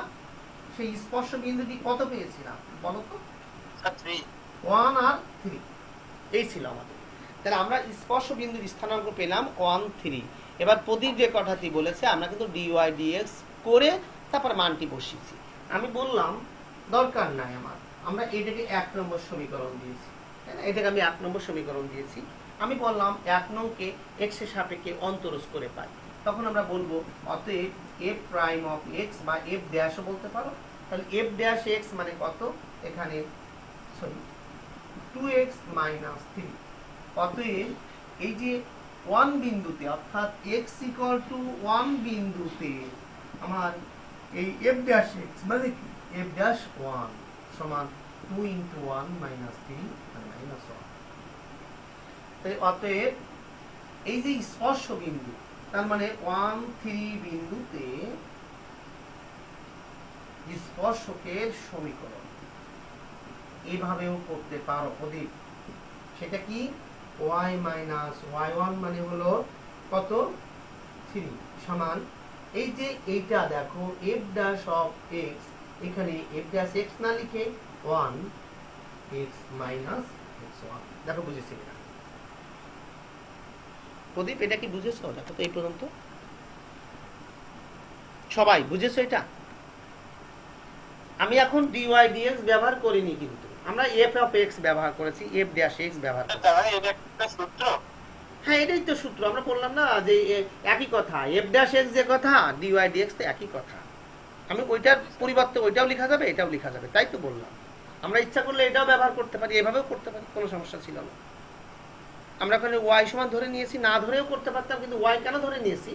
সেই স্পর্শ বিন্দুটি কত পেয়েছিলাম বলো তো? 1 আর 3, এই ছিল আমাদের। তাহলে আমরা স্পর্শ বিন্দুর স্থানাঙ্ক পেলাম 1 3। এবার প্রদীপ যে কথাটি বলেছে, আমরা কিন্তু dy dx করে তারপর মানটি বসিয়েছি। আমি বললাম দরকার নাই আমার, আমরা এটাকে 1 নম্বর সমীকরণ দিয়েছি, তাই না? এটাকে আমি 1 নম্বর সমীকরণ দিয়েছি। আমি বললাম 1 নংকে x এর সাপেক্ষে অন্তরজ করে পাই। তখন আমরা বলবো অতএব f প্রাইম অফ x বা f ড্যাশও বলতে পারো। তাহলে f ড্যাশ x মানে কত? এখানে 2x মাইনাস 3। অতএব এই যে 1 বিন্দুতে, অর্থাৎ x ইকুয়াল টু 1 বিন্দুতে আমার এই f ড্যাশ x মানে কি? f ড্যাশ 1 সমান 2 ইনটু 1 মাইনাস 3 আর মাইনাস 1। তাই অতএব এই যে স্পর্শ বিন্দু, তার মানে 1 3 বিন্দুতে স্পর্শকের সমীকরণ এইভাবেও করতে পারো প্রদীপ। সেটা কি? y মাইনাস y1 মানে হলো কত? 3 সমান, এই যে এইটা দেখো f ড্যাশ অফ x, এখানে f ড্যাশ x না লিখে 1 x মাইনাস x1। দেখো বুঝেছি কিনা প্রদীপ? এটা কি বুঝেছো? দেখো তো এই পর্যন্ত সবাই বুঝেছো এটা? আমি এখন dy dx ব্যবহার করিনি, কিন্তু আমরা f of x ব্যবহার করেছি, f dash x ব্যবহার করেছি। তার মানে এটা একটা সূত্র। হ্যাঁ, এটাই তো সূত্র। আমরা বললাম না যে একই কথা, f dash x যে কথা, dy dx তো একই কথা। আমি ওইটার পরিবর্তে ওইটাও লেখা যাবে, এটাও লেখা যাবে, তাই তো বললাম। আমরা ইচ্ছা করলে এটাও ব্যবহার করতে পারি, এভাবেও করতে পারি, কোনো সমস্যা ছিল না। আমরা ওখানে ওয়াই সমান ধরে নিয়েছি, না ধরেও করতে পারতাম, কিন্তু ওয়াই কেন ধরে নিয়েছি,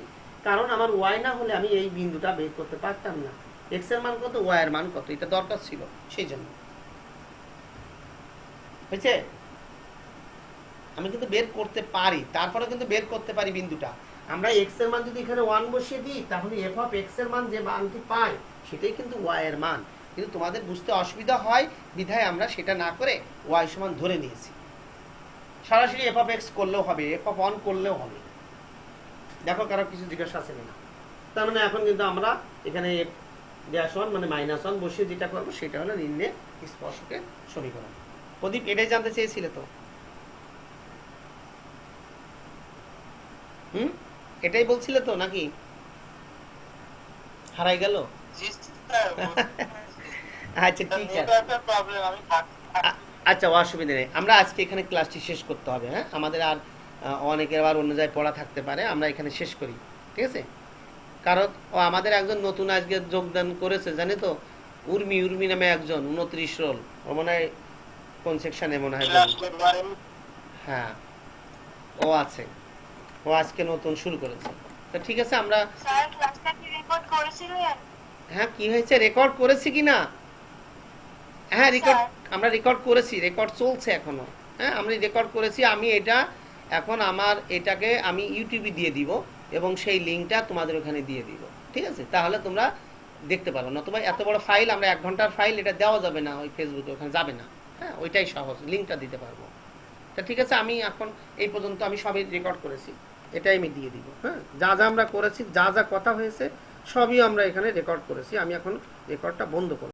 কারণ আমার ওয়াই না হলে আমি এই বিন্দুটা বের করতে পারতাম না। এক্স এর মান কত, ওয়াই এর মান কত, এটা দরকার ছিল, সেই জন্য। হয়েছে? আমি কিন্তু বের করতে পারি, তারপরে কিন্তু বের করতে পারি বিন্দুটা। আমরা এক্স এর মান যদি এখানে 1 বসিয়ে দিই, তাহলে এফ অফ এক্স এর মান যে মানটি পাই সেটাই কিন্তু ওয়াই এর মান। কিন্তু তোমাদের বুঝতে অসুবিধা হয় বিধায় আমরা সেটা না করে ওয়াই সমান ধরে নিয়েছি। সরাসরি এফ অফ এক্স করলেও হবে, এফ অফ 1 করলেও হবে। দেখো কারো কিছু জিজ্ঞাসা আছে কিনা। তার মানে এখন কিন্তু আমরা এখানে -1 মানে -1 বসিয়ে যেটা করবো সেটা হলো নির্ণয় স্পর্শকের সমীকরণ। প্রদীপ, এটাই জানতে চেয়েছিলে তো? এটাই বলছিলে তো নাকি হারাই গেল? জি স্যার আচ্ছা ঠিক আছে, নেটওয়ার্কের প্রবলেম, আমি আচ্ছা অসুবিধা নেই। আমরা আজকে এখানে ক্লাসটি শেষ করতে হবে। হ্যাঁ, আমাদের আর অনেকের আবার অন্য জায়গায় পড়া থাকতে পারে, আমরা এখানে শেষ করি, ঠিক আছে? কারণ আমাদের একজন নতুন আজকে যোগদান করেছে, জানি তো, উর্মি নামে একজন, 29 রোল, ও মনে হয় কোন সেকশনে মনে হয়, হ্যাঁ ও আছে, ও আজকে নতুন শুরু করেছে। তো ঠিক আছে, আমরা স্যার ক্লাসটা কি রেকর্ড করেছিলেন? হ্যাঁ কি হয়েছে, রেকর্ড করেছি কি না? হ্যাঁ রেকর্ড, আমরা রেকর্ড করেছি, রেকর্ড চলছে এখনো। হ্যাঁ আমি রেকর্ড করেছি। আমি এটা এখন আমার এটাকে আমি ইউটিউবে দিয়ে দিব এবং সেই লিঙ্কটা তোমাদের ওখানে দিয়ে দিব, ঠিক আছে? তাহলে তোমরা দেখতে পারো। নতুবা এত বড় ফাইল, আমরা 1 ঘন্টার ফাইল, এটা দেওয়া যাবে না ওই ফেসবুকে, ওখানে যাবে না। হ্যাঁ ওইটাই সহজ, লিঙ্কটা দিতে পারবো। তা ঠিক আছে, আমি এখন এই পর্যন্ত আমি সবই রেকর্ড করেছি, এটাই আমি দিয়ে দিব। হ্যাঁ যা যা আমরা করেছি, যা যা কথা হয়েছে সবই আমরা এখানে রেকর্ড করেছি। আমি এখন রেকর্ডটা বন্ধ করব।